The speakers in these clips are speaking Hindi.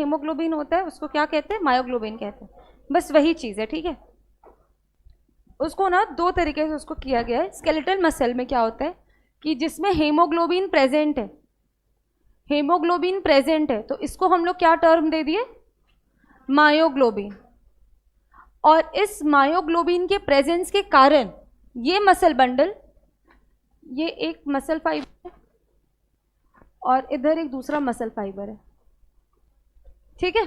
हीमोग्लोबिन होता है उसको क्या कहते हैं, मायोग्लोबिन कहते हैं। बस वही चीज़ है, ठीक है। उसको ना दो तरीके से उसको किया गया है। स्केलेटल मसल में क्या होता है कि जिसमें हीमोग्लोबिन प्रेजेंट है, हीमोग्लोबिन प्रेजेंट है, तो इसको हम लोग क्या टर्म दे दिए, मायोग्लोबिन। और इस मायोग्लोबिन के प्रेजेंस के कारण ये मसल बंडल, ये एक मसल फाइबर है और इधर एक दूसरा मसल फाइबर है, ठीक है।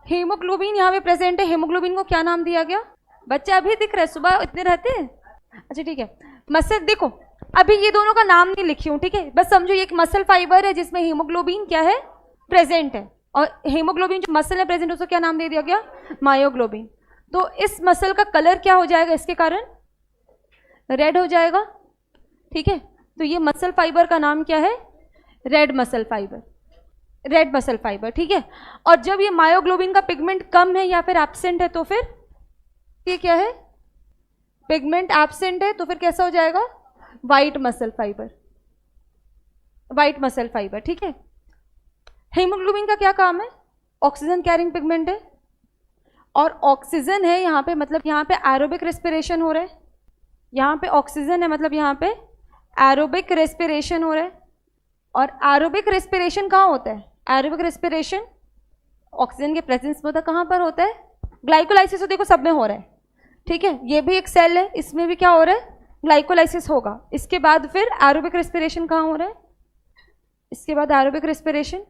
हीमोग्लोबिन यहाँ पे प्रेजेंट है, हीमोग्लोबिन को क्या नाम दिया गया, बच्चे अभी दिख रहे, सुबह इतने रहते हैं, अच्छा ठीक है। मसल देखो, अभी ये दोनों का नाम नहीं लिखी हूँ, ठीक है, बस समझो ये एक मसल फाइबर है जिसमें हीमोग्लोबिन क्या है, प्रेजेंट है, और हीमोग्लोबिन जो मसल है प्रेजेंट उसको क्या नाम दे दिया गया, मायोग्लोबिन। तो इस मसल का कलर क्या हो जाएगा, इसके कारण रेड हो जाएगा, ठीक है। तो ये मसल फाइबर का नाम क्या है, red muscle fibre, red muscle fibre, ठीक है। और जब ये मायोग्लोबिन का पिगमेंट कम है या फिर एब्सेंट है तो फिर ये क्या है, पिगमेंट एब्सेंट है तो फिर कैसा हो जाएगा, white muscle fibre, white muscle fibre, ठीक है। हीमोग्लोबिन का क्या काम है, ऑक्सीजन कैरिंग पिगमेंट है, और ऑक्सीजन है यहाँ पे, मतलब यहाँ पे एरोबिक रेस्पिरेशन हो रहा है, यहाँ पे ऑक्सीजन है मतलब यहाँ पे एरोबिक रेस्पिरेशन हो रहा है। और एरोबिक रेस्पिरेशन कहाँ होता है, एरोबिक रेस्पिरेशन ऑक्सीजन के प्रेजेंस में होता है, कहाँ पर होता है, ग्लाइकोलाइसिस तो देखो सब में हो रहा है, ठीक है। ये भी एक सेल है, इसमें भी क्या हो रहा है, ग्लाइकोलाइसिस होगा। इसके बाद फिर एरोबिक रेस्पिरेशन कहाँ हो रहा है, इसके बाद एरोबिक रेस्पिरेशन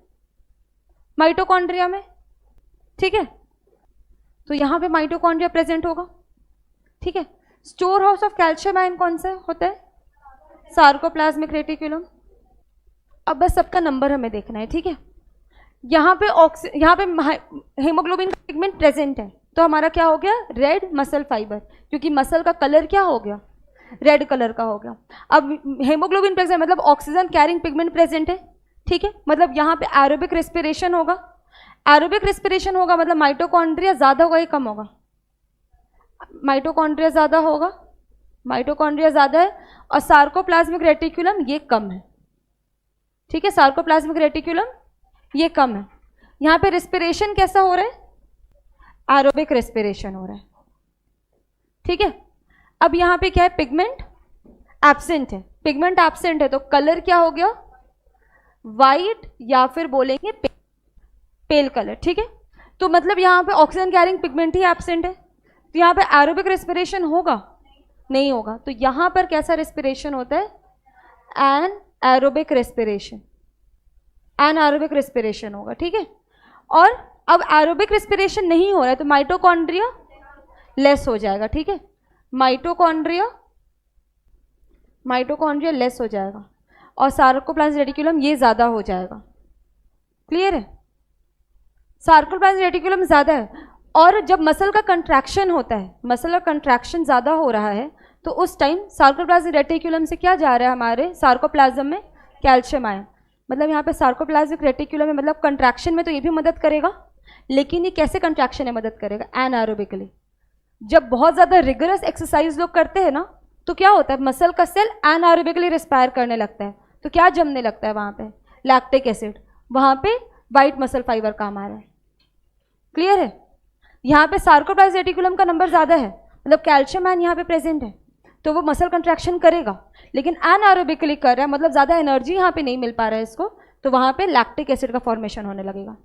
माइटोकॉन्ड्रिया में, ठीक है। तो यहाँ पे माइटोकॉन्ड्रिया प्रेजेंट होगा, ठीक है। Store house of calcium ion कौन सा होता है, सार्कोप्लाज्मिक रेटिकुलम। अब बस सबका नंबर हमें देखना है, ठीक है। यहाँ पे हीमोग्लोबिन का पिगमेंट प्रेजेंट है तो हमारा क्या हो गया, रेड मसल फाइबर, क्योंकि मसल का कलर क्या हो गया, रेड कलर का हो गया। अब हीमोग्लोबिन प्रेजेंट मतलब ऑक्सीजन कैरिंग पिगमेंट प्रेजेंट है, ठीक है, मतलब यहाँ पे एरोबिक रेस्पिरेशन होगा, एरोबिक रेस्पिरेशन होगा मतलब माइटोकॉन्ड्रिया ज़्यादा होगा या कम होगा, माइटोकॉन्ड्रिया ज़्यादा होगा, माइटोकॉन्ड्रिया ज़्यादा है, और सार्कोप्लाज्मिक रेटिकुलम ये कम है, ठीक है, सार्कोप्लाज्मिक रेटिकुलम ये कम है। यहाँ पे रेस्पिरेशन कैसा हो रहा है, एरोबिक रेस्पिरेशन हो रहा है, ठीक है। अब यहाँ पे क्या है, पिगमेंट एब्सेंट है, पिगमेंट एब्सेंट है तो कलर क्या हो गया, वाइट या फिर बोलेंगे पेल कलर, ठीक है। तो मतलब यहाँ पे ऑक्सीजन कैरिंग पिगमेंट ही एब्सेंट है, तो यहाँ पे एरोबिक रेस्पिरेशन होगा, नहीं होगा। तो यहाँ पर कैसा रेस्पिरेशन होता है, anaerobic respiration, anaerobic respiration होगा, ठीक है। और अब एरोबिक रेस्पिरेशन नहीं हो रहा है तो माइटोकॉन्ड्रिया लेस हो जाएगा, ठीक है, माइटोकॉन्ड्रिया लेस हो जाएगा, और सार्कोप्लाज्मिक रेटिकुलम ये ज़्यादा हो जाएगा, क्लियर है। सार्कोप्लाज्मिक रेटिकुलम ज़्यादा है, और जब मसल का कंट्रैक्शन होता है, मसल का कंट्रैक्शन ज़्यादा हो रहा है तो उस टाइम सार्कोप्लाज्मिक रेटिकुलम से क्या जा रहा है हमारे सार्कोप्लाज्म में, कैल्शियम आयन। मतलब यहाँ पे सार्कोप्लाज्मिक रेटिकुलम में मतलब कंट्रैक्शन में तो ये भी मदद करेगा, लेकिन ये कैसे कंट्रैक्शन में मदद करेगा, एनारोबिकली। जब बहुत ज़्यादा रिगरस एक्सरसाइज लोग करते हैं ना तो क्या होता है, मसल का सेल एनारोबिकली रिस्पायर करने लगता है, तो क्या जमने लगता है वहाँ पे, लैक्टिक एसिड, वहाँ पे वाइट मसल फाइबर काम आ रहा है, क्लियर है। यहाँ पे सार्कोप्लाज्मिक रेटिकुलम का नंबर ज़्यादा है, मतलब कैल्शियम आयन यहाँ पे प्रेजेंट है तो वो मसल कंट्रैक्शन करेगा, लेकिन एनारोबिकली कर रहा है, मतलब ज़्यादा एनर्जी यहाँ पे नहीं मिल पा रहा है इसको, तो वहाँ पे लैक्टिक एसिड का फॉर्मेशन होने लगेगा,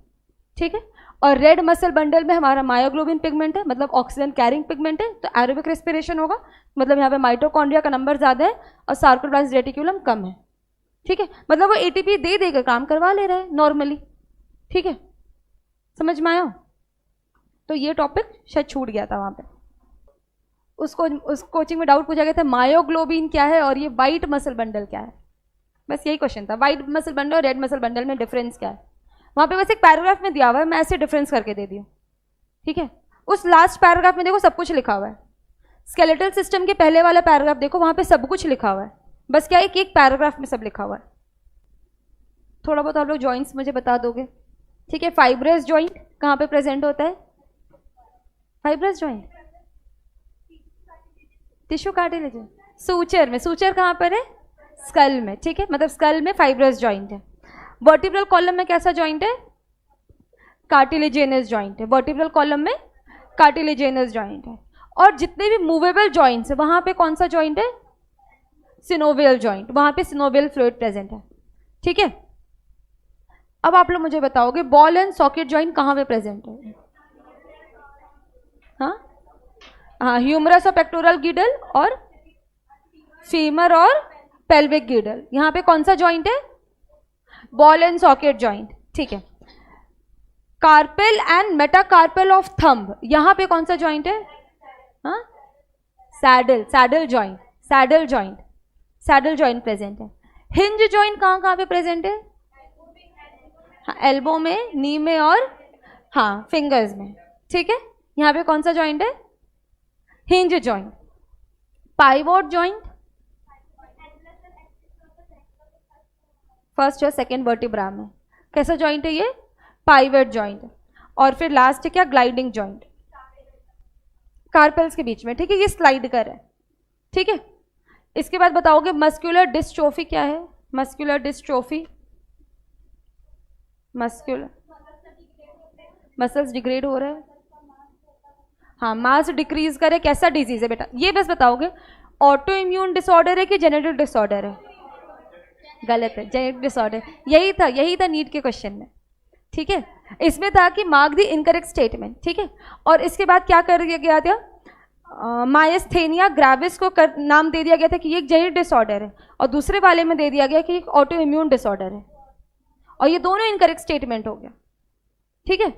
ठीक है। और रेड मसल बंडल में हमारा मायोग्लोबिन पिगमेंट है, मतलब ऑक्सीजन कैरिंग पिगमेंट है, तो एरोबिक रेस्पिरेशन होगा, मतलब यहाँ पे माइटोकॉन्ड्रिया का नंबर ज़्यादा है और सार्कोप्लाज्मिक रेटिकुलम कम है, ठीक है। मतलब वो एटीपी दे देकर काम करवा ले रहा है नॉर्मली, ठीक है, समझ में आया। तो ये टॉपिक शायद छूट गया था वहाँ पे, उसको उस कोचिंग में डाउट पूछा गया था मायोग्लोबिन क्या है और ये वाइट मसल बंडल क्या है, बस यही क्वेश्चन था, वाइट मसल बंडल और रेड मसल बंडल में डिफरेंस क्या है। वहाँ पे बस एक पैराग्राफ में दिया हुआ है, मैं ऐसे डिफरेंस करके दे दी हूँ, ठीक है। उस लास्ट पैराग्राफ में देखो सब कुछ लिखा हुआ है, स्केलेटल सिस्टम के पहले वाला पैराग्राफ देखो, वहाँ पे सब कुछ लिखा हुआ है, बस क्या है कि एक पैराग्राफ में सब लिखा हुआ है। थोड़ा बहुत आप लोग जॉइंट्स मुझे बता दोगे, ठीक है। फाइब्रस जॉइंट कहाँ पे प्रेजेंट होता है, fibrous joint tissue cartilage, suture में, सूचर कहाँ पर है, स्कल में, ठीक है, मतलब स्कल में फाइब्रस जॉइंट है। वर्टिब्रल कॉलम में कैसा जॉइंट है, कार्टिलेजेनस जॉइंट है, वर्टिब्रल कॉलम में कार्टिलेजेनस जॉइंट है। और जितने भी मूवेबल जॉइंट्स है वहां पे कौन सा जॉइंट है, सिनोवियल जॉइंट, वहां पे सिनोवियल फ्लूइड प्रेजेंट है, ठीक है। अब आप लोग मुझे बताओगे बॉल एंड सॉकेट जॉइंट कहाँ पे प्रेजेंट है? हाँ हाँ, ह्यूमरस और पेक्टोरल गिडल और फीमर और पेल्विक गिडल, यहाँ पे कौन सा जॉइंट है, बॉल एंड सॉकेट जॉइंट, ठीक है। कार्पेल एंड मेटाकार्पेल ऑफ थंब, यहाँ पे कौन सा जॉइंट है, हाँ saddle, saddle joint, saddle joint, saddle joint present है। हिंज जॉइंट कहाँ कहाँ पे प्रेजेंट है, हाँ एल्बो में, नी में और हाँ फिंगर्स में, ठीक है। यहाँ पे कौन सा जॉइंट है, hinge joint. Pivot joint first और सेकेंड वर्टिब्रा में, कैसा जॉइंट है ये, पाइवट जॉइंट। और फिर लास्ट क्या, ग्लाइडिंग जॉइंट, कार्पेल्स के बीच में, ठीक है, ये स्लाइड कर है, ठीक है। इसके बाद बताओगे मस्कुलर डिस्ट्रोफी क्या है, muscular dystrophy, muscular muscles degrade हो रहा है, हाँ मास डिक्रीज करे, कैसा डिजीज है बेटा, ये बस बताओगे। ऑटो इम्यून डिसऑर्डर है कि जेनेटिक डिसऑर्डर है, गलत है, जेनेटिक डिसऑर्डर, यही था नीट के क्वेश्चन में, ठीक है। इसमें था कि मार्क द इनकरेक्ट स्टेटमेंट, ठीक है। और इसके बाद क्या कर दिया गया था, मायस्थेनिया ग्रेविस को नाम दे दिया गया था कि ये एक जेनेटिक डिसऑर्डर है, और दूसरे वाले में दे दिया गया कि एक ऑटो इम्यून डिसऑर्डर है, और ये दोनों इनकरेक्ट स्टेटमेंट हो गया, ठीक है।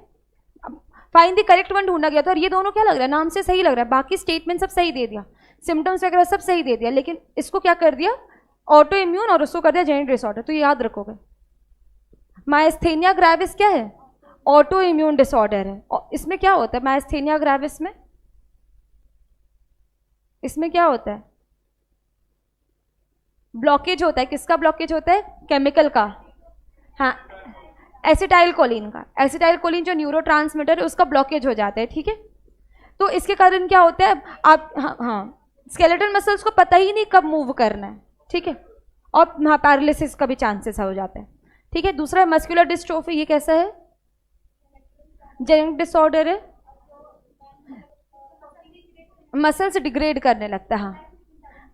फाइंड द करेक्ट वन ढूंढा गया था, और ये दोनों क्या लग रहा है, नाम से सही लग रहा है, बाकी स्टेटमेंट सब सही दे दिया, सिम्टम्स वगैरह सब सही दे दिया, लेकिन इसको क्या कर दिया, ऑटो इम्यून, और उसको कर दिया जेनेटिक डिसऑर्डर, तो ये याद रखोगे। मायस्थेनिया ग्रेविस क्या है, ऑटो इम्यून डिसऑर्डर है। और इसमें क्या होता है मायस्थेनिया ग्रेविस में, इसमें क्या होता है, ब्लॉकेज होता है, किसका ब्लॉकेज होता है, केमिकल का, हाँ एसिटाइल कोलिन का, एसिटाइल कोलिन जो न्यूरोट्रांसमीटर है उसका ब्लॉकेज हो जाता है, ठीक है। तो इसके कारण क्या होता है, आप हाँ स्केलेटल मसल्स को पता ही नहीं कब मूव करना है, ठीक है, और हाँ पैरालिसिस का भी चांसेस हो जाता है, ठीक है। दूसरा मस्कुलर डिस्ट्रोफी, ये कैसा है, जेनेटिक डिसऑर्डर है, मसल्स डिग्रेड करने लगता है,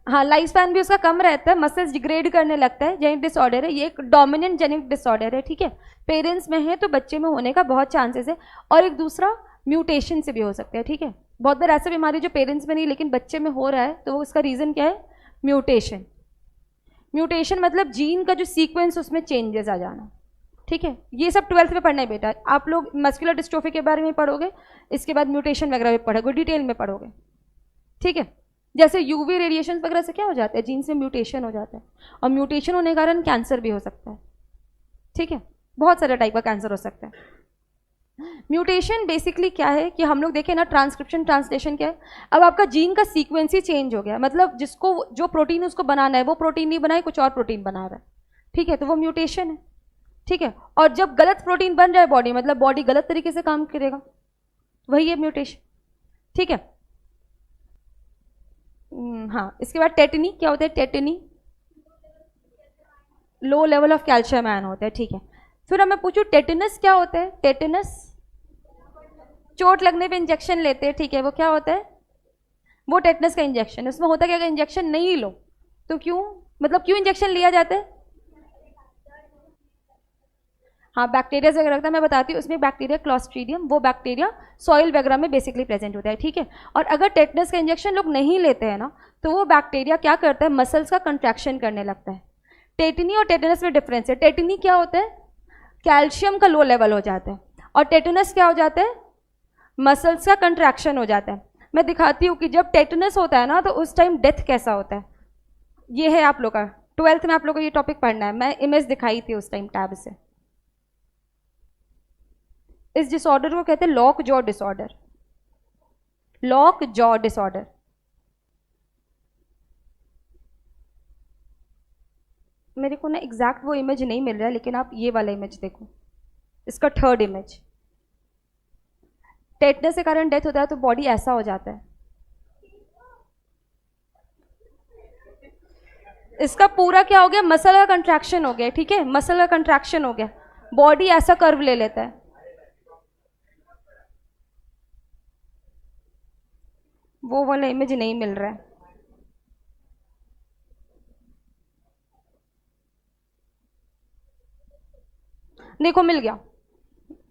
हाँ लाइफ स्पैन भी उसका कम रहता है, मसल्स डिग्रेड करने लगता है, जेनेटिक डिसऑर्डर है, ये एक डोमिनेंट जेनेटिक डिसऑर्डर है, ठीक है। पेरेंट्स में है तो बच्चे में होने का बहुत चांसेस है, और एक दूसरा म्यूटेशन से भी हो सकता है, ठीक है। बहुत बार ऐसा बीमारी जो पेरेंट्स में नहीं लेकिन बच्चे में हो रहा है, तो उसका रीज़न क्या है, म्यूटेशन। म्यूटेशन मतलब जीन का जो सीक्वेंस उसमें चेंजेस आ जाना, ठीक है। ये सब 12th में पढ़ना है बेटा, आप लोग मस्कुलर डिस्ट्रोफी के बारे में पढ़ोगे, इसके बाद म्यूटेशन वगैरह भी पढ़ोगे, डिटेल में पढ़ोगे, ठीक है। जैसे यूवी रेडिएशन वगैरह से क्या हो जाता है, जीन्स में म्यूटेशन हो जाता है, और म्यूटेशन होने के कारण कैंसर भी हो सकता है, ठीक है, बहुत सारे टाइप का कैंसर हो सकता है। म्यूटेशन बेसिकली क्या है कि हम लोग देखें ना, ट्रांसक्रिप्शन ट्रांसलेशन क्या है, अब आपका जीन का सीक्वेंस ही चेंज हो गया, मतलब जिसको जो प्रोटीन उसको बनाना है वो प्रोटीन नहीं बनाए, कुछ और प्रोटीन बना रहा है, ठीक है, तो वो म्यूटेशन है, ठीक है। और जब गलत प्रोटीन बन जाए बॉडी, मतलब बॉडी गलत तरीके से काम करेगा, वही है म्यूटेशन, ठीक है। हाँ इसके बाद टेटनी क्या होता है, tetani low level of calcium ion होता है, ठीक है। फिर मैं पूछूं टेटनस क्या होता है, टेटनस चोट लगने पे इंजेक्शन लेते हैं, ठीक है, वो क्या होता है, वो टेटनस का इंजेक्शन है। उसमें होता क्या, अगर इंजेक्शन नहीं लो तो क्यों, मतलब क्यों इंजेक्शन लिया जाता है, हाँ बैक्टीरिया से रखता है, मैं बताती हूँ। उसमें बैक्टीरिया क्लॉस्ट्रीडियम, वो बैक्टीरिया सॉइल वगैरह में बेसिकली प्रेजेंट होता है, ठीक है। और अगर टेटनस का इंजेक्शन लोग नहीं लेते हैं ना, तो वो बैक्टीरिया क्या करता है, मसल्स का कंट्रैक्शन करने लगता है। टेटनी और टेटनस में डिफरेंस है, टेटनी क्या होता है, कैल्शियम का लो लेवल हो जाता है, और टेटनस क्या हो जाता है, मसल्स का कंट्रैक्शन हो जाता है। मैं दिखाती हूँ कि जब टेटनस होता है ना, तो उस टाइम डेथ कैसा होता है। ये है आप लोग का 12th में, आप लोग को ये टॉपिक पढ़ना है, मैं इमेज दिखाई थी उस टाइम टैब से। इस डिसऑर्डर को कहते हैं lock jaw disorder, lock jaw disorder. मेरे को ना एग्जैक्ट वो इमेज नहीं मिल रहा है, लेकिन आप ये वाला इमेज देखो, इसका थर्ड इमेज। टेटनस के कारण डेथ होता है तो बॉडी ऐसा हो जाता है, इसका पूरा क्या हो गया, मसल का कंट्रैक्शन हो गया, ठीक है, मसल का कंट्रैक्शन हो गया, बॉडी ऐसा कर्व ले लेता है, वो वाला इमेज नहीं मिल रहा है। देखो मिल गया।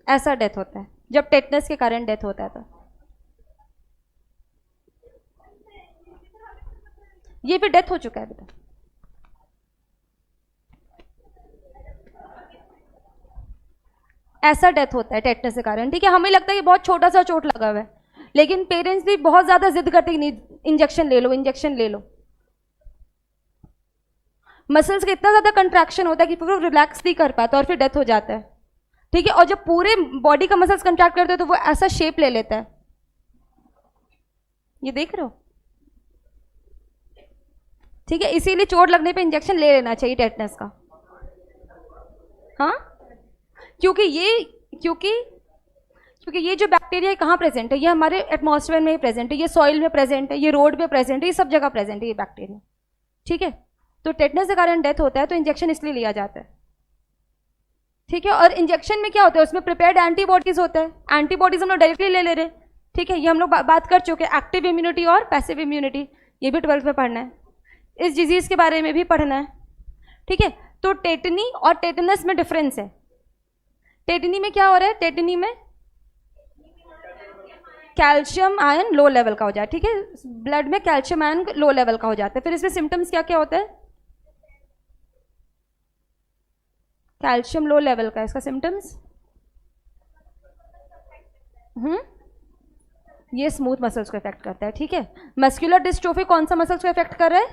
ऐसा डेथ होता है जब टेटनस के कारण डेथ होता है। तो ये भी डेथ हो चुका है बेटा। ऐसा डेथ होता है टेटनस के कारण, ठीक है। हमें लगता है कि बहुत छोटा सा चोट लगा हुआ है, लेकिन पेरेंट्स भी बहुत ज्यादा जिद करते हैं, इंजेक्शन ले लो, इंजेक्शन ले लो। मसल्स का इतना ज्यादा कंट्रैक्शन होता है कि फिर वो रिलैक्स नहीं कर पाता और फिर डेथ हो जाता है, ठीक है। और जब पूरे बॉडी का मसल्स कंट्रैक्ट करते हैं तो वो ऐसा शेप ले लेता है, ये देख रहे हो, ठीक है। इसीलिए चोट लगने पे इंजेक्शन ले लेना चाहिए टेटनस का। हाँ, क्योंकि ये जो बैक्टीरिया कहाँ प्रेजेंट है, ये हमारे एटमॉस्फेयर में ही प्रेजेंट है, ये सॉइल में प्रेजेंट है, ये रोड पे प्रेजेंट है, ये सब जगह प्रेजेंट है ये बैक्टीरिया, ठीक है। तो टेटनस के कारण डेथ होता है तो इंजेक्शन इसलिए लिया जाता है, ठीक है। और इंजेक्शन में क्या होता है, उसमें प्रिपेयर्ड एंटीबॉडीज होता है। एंटीबॉडीज हम लोग डायरेक्टली ले रहे, ठीक है। ये हम लोग बात कर चुके हैं, एक्टिव इम्यूनिटी और पैसिव इम्यूनिटी, ये भी 12th में पढ़ना है, इस डिजीज के बारे में भी पढ़ना है, ठीक है। तो टेटनी और टेटनस में डिफरेंस है। टेटनी में क्या हो रहा है, टेटनी में कैल्शियम आयन लो लेवल का हो जाए, ठीक है। ब्लड में कैल्शियम आयन लो लेवल का हो जाता है। फिर इसमें सिम्टम्स क्या क्या होता है, कैल्शियम लो लेवल का इसका सिम्टम्स, ये स्मूथ मसल्स को इफेक्ट करता है, ठीक है। मस्कुलर डिस्ट्रोफी कौन सा मसल्स को इफेक्ट कर रहा है,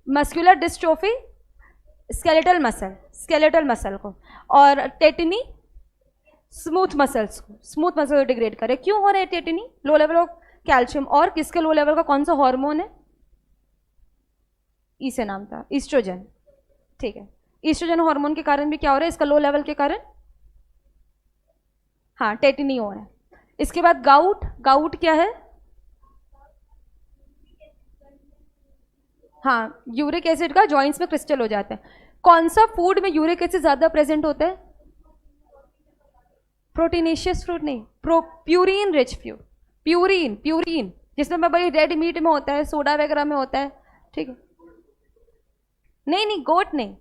मस्कुलर डिस्ट्रोफी स्केलेटल मसल को, और टेटनी स्मूथ मसल्स को डिग्रेड करे। क्यों हो रहा है tetani, low level of calcium, और किसके लो लेवल का कौन सा हार्मोन है, ई से नाम था, ईस्ट्रोजन, ठीक है। ईस्ट्रोजन हार्मोन के कारण भी क्या हो रहा है, इसका लो लेवल के कारण, हाँ, टेटनी हो रहा है। इसके बाद गाउट क्या है, हाँ, यूरिक एसिड का जॉइंट्स में क्रिस्टल हो जाता है। कौन सा फूड में यूरिक एसिड ज्यादा प्रेजेंट होता है, प्रोटीनेशियस फ्रूट नहीं, प्यूरिन रिच फ्रूट, प्यूरिन जिसमें भाई रेड मीट में होता है, सोडा वगैरह में होता है, ठीक है। नहीं, गोट नहीं,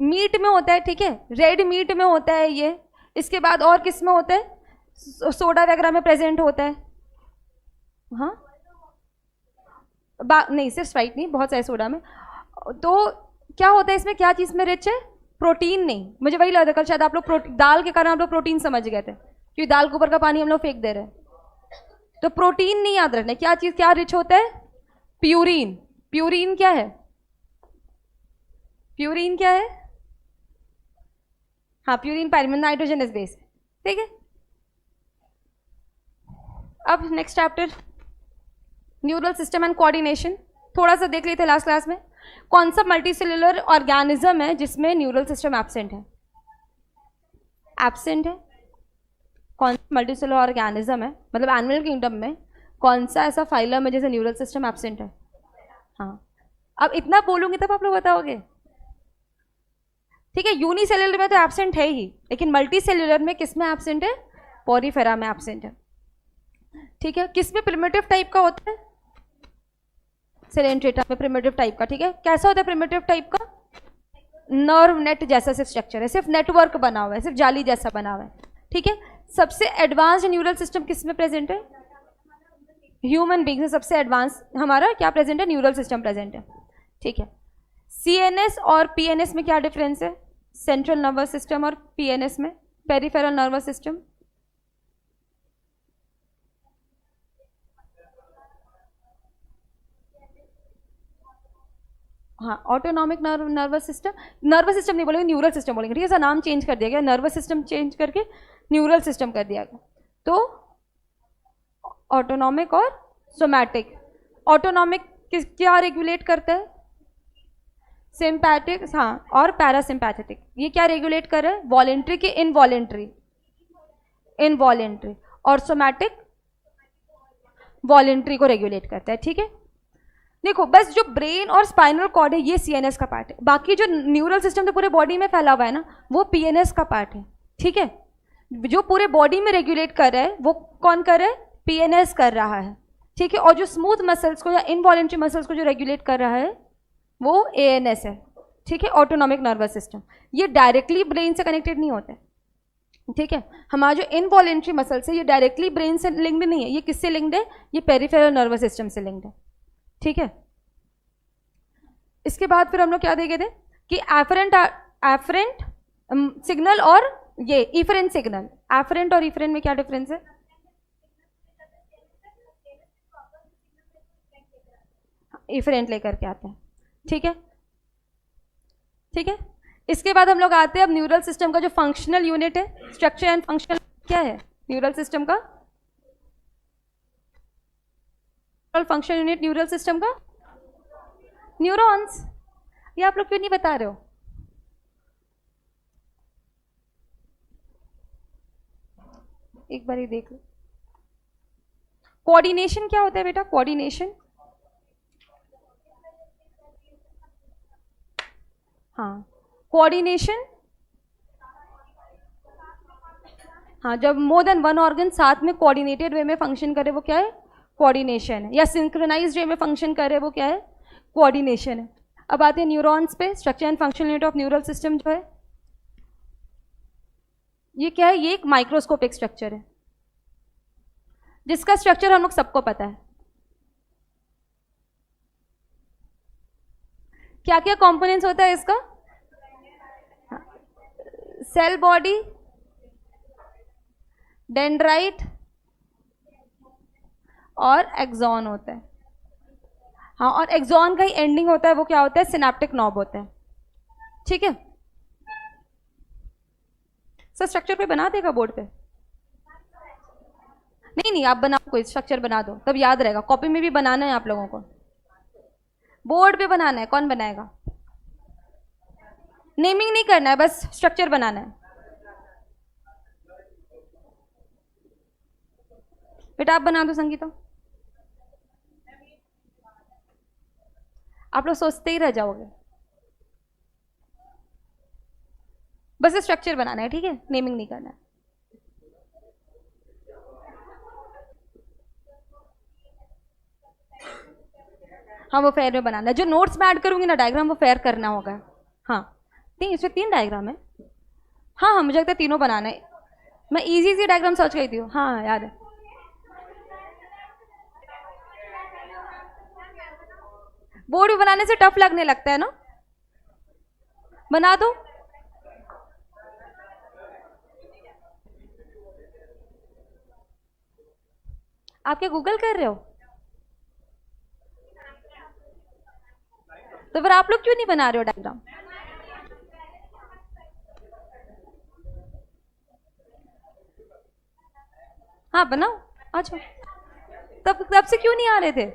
मीट में होता है, ठीक है, रेड मीट में होता है ये। इसके बाद और किस में होता है, सोडा वगैरह में प्रेजेंट होता है, हाँ, नहीं, सिर्फ स्प्राइट नहीं, बहुत सारे सोडा में। तो क्या होता है इसमें, क्या चीज़ में रिच है, प्रोटीन नहीं, मुझे वही लग रहा था कल शायद आप लोग दाल के कारण आप लोग प्रोटीन समझ गए थे, क्योंकि दाल के ऊपर का पानी हम लोग फेंक दे रहे हैं। तो प्रोटीन नहीं याद रखना, क्या चीज़ क्या रिच होता है, प्यूरिन क्या है, हाँ, प्यूरिन पायरीमिन नाइट्रोजनस बेस, ठीक है। अब next chapter, neural system and coordination, थोड़ा सा देख लेते हैं लास्ट क्लास में। कौन सा मल्टीसेलुलर ऑर्गेनिज्म है जिसमें न्यूरल सिस्टम एब्सेंट है, कौन सा मल्टीसेलुलर ऑर्गेनिज्म है, मतलब एनिमल किंगडम में कौन सा ऐसा फाइलम है जिसे न्यूरल सिस्टम एब्सेंट है, हाँ। अब इतना बोलूंगी तब आप लोग बताओगे, ठीक है। यूनिसेलुलर में तो एब्सेंट है ही, लेकिन मल्टी सेलुलर में किस में एब्सेंट है, पोरीफेरा में एब्सेंट है, ठीक है। किस में प्रिमिटिव टाइप का होता है, सेलेंट्रेटा में प्रिमिटिव टाइप का, ठीक है। कैसा होता है प्रिमिटिव टाइप का, नर्व नेट जैसा सिर्फ स्ट्रक्चर है, सिर्फ नेटवर्क बना हुआ है, सिर्फ जाली जैसा बना हुआ है, ठीक है। सबसे एडवांस्ड न्यूरल सिस्टम किस में प्रेजेंट है, ह्यूमन बींग में सबसे एडवांस हमारा क्या प्रेजेंट है, न्यूरल सिस्टम प्रेजेंट है, ठीक है। सीएनएस और पीएनएस में क्या डिफरेंस है, सेंट्रल नर्वस सिस्टम और पीएनएस में पेरिफेरल नर्वस सिस्टम, हाँ, ऑटोनॉमिक नर्वस सिस्टम नहीं बोलेंगे, न्यूरल सिस्टम बोलेंगे, ठीक है। इसका नाम चेंज कर दिया गया, नर्वस सिस्टम चेंज करके न्यूरल सिस्टम कर दिया गया। तो ऑटोनॉमिक और सोमैटिक, ऑटोनॉमिक क्या रेगुलेट करता है, सिंपैथिक, हाँ, और पैरासिम्पैथेटिक, ये क्या रेगुलेट कर रहा है, वॉलेंट्री के इनवॉलेंट्री, और सोमैटिक वॉलेंट्री को रेगुलेट करता है, ठीक है। देखो बस जो ब्रेन और स्पाइनल कॉर्ड है ये सीएनएस का पार्ट है, बाकी जो न्यूरल सिस्टम तो पूरे बॉडी में फैला हुआ है ना, वो पीएनएस का पार्ट है, ठीक है। जो पूरे बॉडी में रेगुलेट कर रहा है वो कौन कर रहा है, पीएनएस कर रहा है, ठीक है। और जो स्मूथ मसल्स को या इनवॉलेंट्री मसल्स को जो रेगुलेट कर रहा है वो एएनएस है, ठीक है, ऑटोनॉमिक नर्वस सिस्टम। ये डायरेक्टली ब्रेन से कनेक्टेड नहीं होते, ठीक है। हमारा जो इनवॉलेंट्री मसल्स है ये डायरेक्टली ब्रेन से लिंक्ड नहीं है, ये किससे लिंक्ड है, ये पेरिफेरल नर्वस सिस्टम से लिंक्ड है, ठीक है। इसके बाद फिर हम लोग क्या देखे थे कि एफरेंट सिग्नल और ये इफरेंट सिग्नल। एफरेंट और इफरेंट में क्या डिफरेंस है? इफरेंट लेकर के आते हैं, ठीक है, ठीक है। इसके बाद हम लोग आते हैं अब न्यूरल सिस्टम का जो फंक्शनल यूनिट है, स्ट्रक्चर एंड फंक्शनल क्या है न्यूरल सिस्टम का? फंक्शनल यूनिट न्यूरल सिस्टम का न्यूरॉन्स। ये आप लोग क्यों नहीं बता रहे हो? एक बार ही देख लो। कोऑर्डिनेशन क्या होता है बेटा? कोऑर्डिनेशन, हाँ, कोऑर्डिनेशन, हाँ, जब मोर देन वन ऑर्गन साथ में कोऑर्डिनेटेड वे में फंक्शन करे वो क्या है? कोऑर्डिनेशन है। या सिंक्रोनाइज्ड वे में फंक्शन करे वो क्या है? कोऑर्डिनेशन है। अब आते हैं न्यूरॉन्स पे। Structure and functional unit of neural system जो है ये क्या है? ये एक माइक्रोस्कोपिक स्ट्रक्चर है जिसका स्ट्रक्चर हम लोग सबको पता है। क्या क्या कंपोनेंट्स होता है इसका? सेल बॉडी, डेंड्राइट और एक्सॉन होता है, हाँ, और एक्सॉन का ही एंडिंग होता है वो क्या होता है? सिनेप्टिक नॉब होता है, ठीक है। सर स्ट्रक्चर पे बना देगा बोर्ड पे? नहीं नहीं, आप बनाओ, कोई स्ट्रक्चर बना दो तब याद रहेगा। कॉपी में भी बनाना है आप लोगों को, बोर्ड पे बनाना है। कौन बनाएगा? नेमिंग नहीं करना है, बस स्ट्रक्चर बनाना है। बेटा आप बना दो संगीता, आप लोग सोचते ही रह जाओगे। बस स्ट्रक्चर बनाना है, ठीक है, नेमिंग नहीं करना है। हाँ वो फेयर में बनाना है। जो नोट्स में ऐड करूंगी ना डायग्राम, वो फेयर करना होगा। हाँ नहीं, इसमें 3 डायग्राम है। हाँ हाँ, मुझे लगता है तीनों बनाना है। मैं इजी सी डायग्राम सर्च करी थी। हाँ याद है। बोर्ड भी बनाने से टफ लगने लगता है ना, बना दो। आप क्या गूगल कर रहे हो? तो फिर आप लोग क्यों नहीं बना रहे हो डायग्राम? हाँ बनाओ, अच्छा। तब तब से क्यों नहीं आ रहे थे?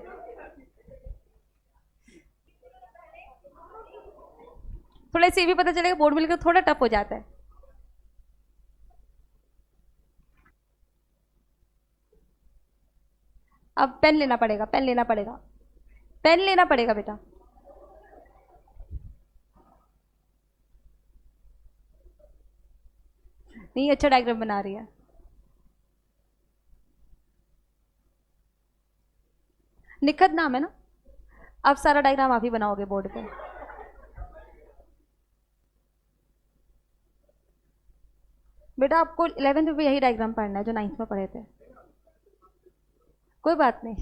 थोड़ा इसे भी पता चलेगा, बोर्ड मिलकर थोड़ा टफ हो जाता है। अब पेन लेना पड़ेगा, पेन लेना पड़ेगा, पेन लेना पड़ेगा बेटा। नहीं, अच्छा डायग्राम बना रही है। निखत नाम है ना? अब सारा डायग्राम आप ही बनाओगे बोर्ड पे। बेटा आपको 11th में भी यही डायग्राम पढ़ना है जो 9th में पढ़े थे। कोई बात नहीं।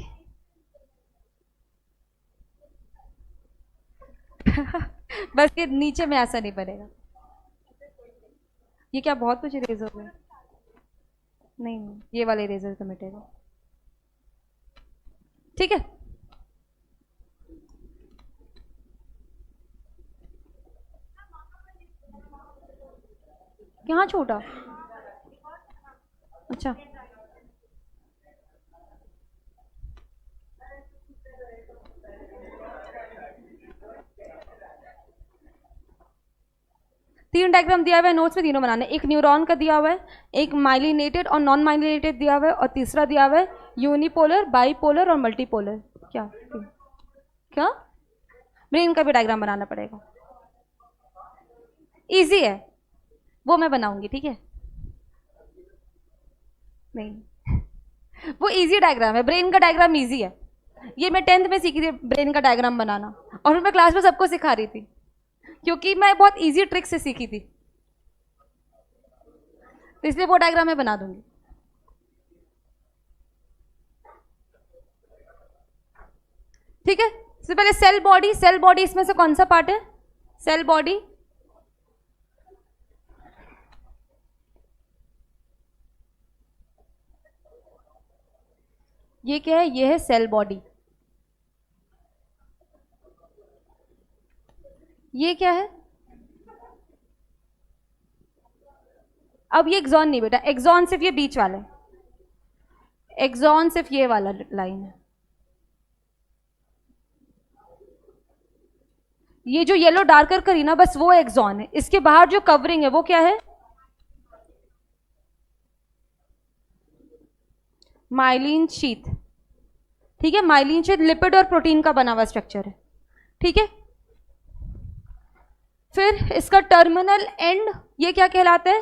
बस ये नीचे में ऐसा नहीं बनेगा। ये क्या बहुत कुछ इरेज हो गया? नहीं नहीं, ये वाला इरेजर तो मिटेगा, ठीक है। कहाँ छूटा? अच्छा, तीन डायग्राम दिया हुआ है नोट्स में, तीनों बनाने। एक न्यूरॉन का दिया हुआ है, एक माइलिनेटेड और नॉन माइलिनेटेड दिया हुआ है, और तीसरा दिया हुआ है यूनिपोलर, बाईपोलर और मल्टीपोलर। क्या क्या? ब्रेन का भी डायग्राम बनाना पड़ेगा। इजी है, वो मैं बनाऊंगी, ठीक है। नहीं वो इजी डायग्राम है, ब्रेन का डायग्राम इजी है। ये मैं 10th में सीखी थी ब्रेन का डायग्राम बनाना, और फिर मैं क्लास में सबको सिखा रही थी, क्योंकि मैं बहुत इजी ट्रिक से सीखी थी, तो इसलिए वो डायग्राम मैं बना दूंगी। ठीक है, सबसे पहले सेल बॉडी। सेल बॉडी इसमें से कौन सा पार्ट है? सेल बॉडी ये क्या है? ये है सेल बॉडी। ये क्या है? अब ये एक्सॉन नहीं बेटा, एक्सॉन सिर्फ ये बीच वाला है, एक्सॉन सिर्फ ये वाला लाइन है। ये जो येलो डार्कर करी ना, बस वो एक्सॉन है। इसके बाहर जो कवरिंग है वो क्या है? Myelin sheath. ठीक है, माइलिन शीथ लिपिड और प्रोटीन का बना हुआ स्ट्रक्चर है। ठीक है, फिर इसका टर्मिनल एंड ये क्या कहलाता है?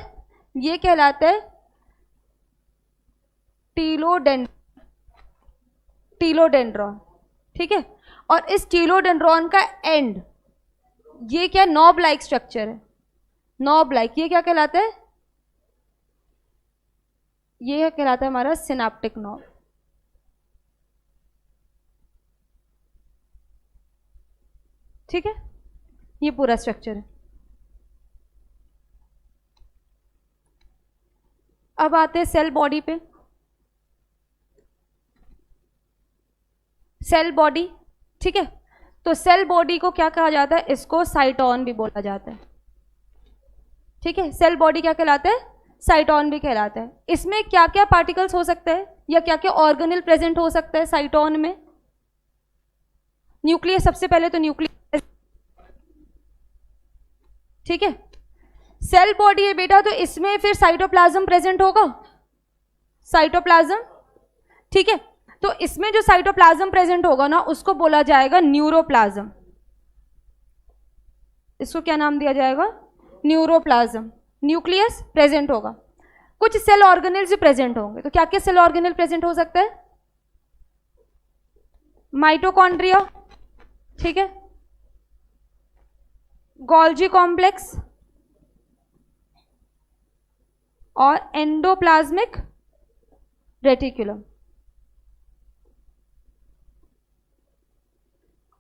ये कहलाता है टीलोडेंड्रॉन। ठीक है, और इस टीलोडेंड्रॉन का एंड ये क्या? नॉब लाइक स्ट्रक्चर है, नॉब लाइक। ये क्या कहलाता है? ये कहलाता है हमारा सिनेप्टिक नॉब। ठीक है, ये पूरा स्ट्रक्चर है। अब आते हैं सेल बॉडी पे। सेल बॉडी, ठीक है, तो सेल बॉडी को क्या कहा जाता है? इसको साइटोन भी बोला जाता है। ठीक है, सेल बॉडी क्या कहलाता है? साइटोन भी कहलाता है। इसमें क्या क्या पार्टिकल्स हो सकते हैं या क्या क्या ऑर्गेनेल प्रेजेंट हो सकता है साइटोन में? न्यूक्लियस, सबसे पहले तो न्यूक्लियस। ठीक है, सेल बॉडी है बेटा, तो इसमें फिर साइटोप्लाज्म प्रेजेंट होगा, साइटोप्लाज्म। ठीक है, तो इसमें जो साइटोप्लाज्म प्रेजेंट होगा ना, उसको बोला जाएगा न्यूरोप्लाज्म। इसको क्या नाम दिया जाएगा? न्यूरोप्लाज्म। न्यूक्लियस प्रेजेंट होगा, कुछ सेल ऑर्गेनेल्स भी प्रेजेंट होंगे। तो क्या क्या सेल ऑर्गेनेल प्रेजेंट हो सकता है? माइटोकॉन्ड्रिया, ठीक है, गोल्जी कॉम्प्लेक्स और एंडोप्लाज्मिक रेटिकुलम।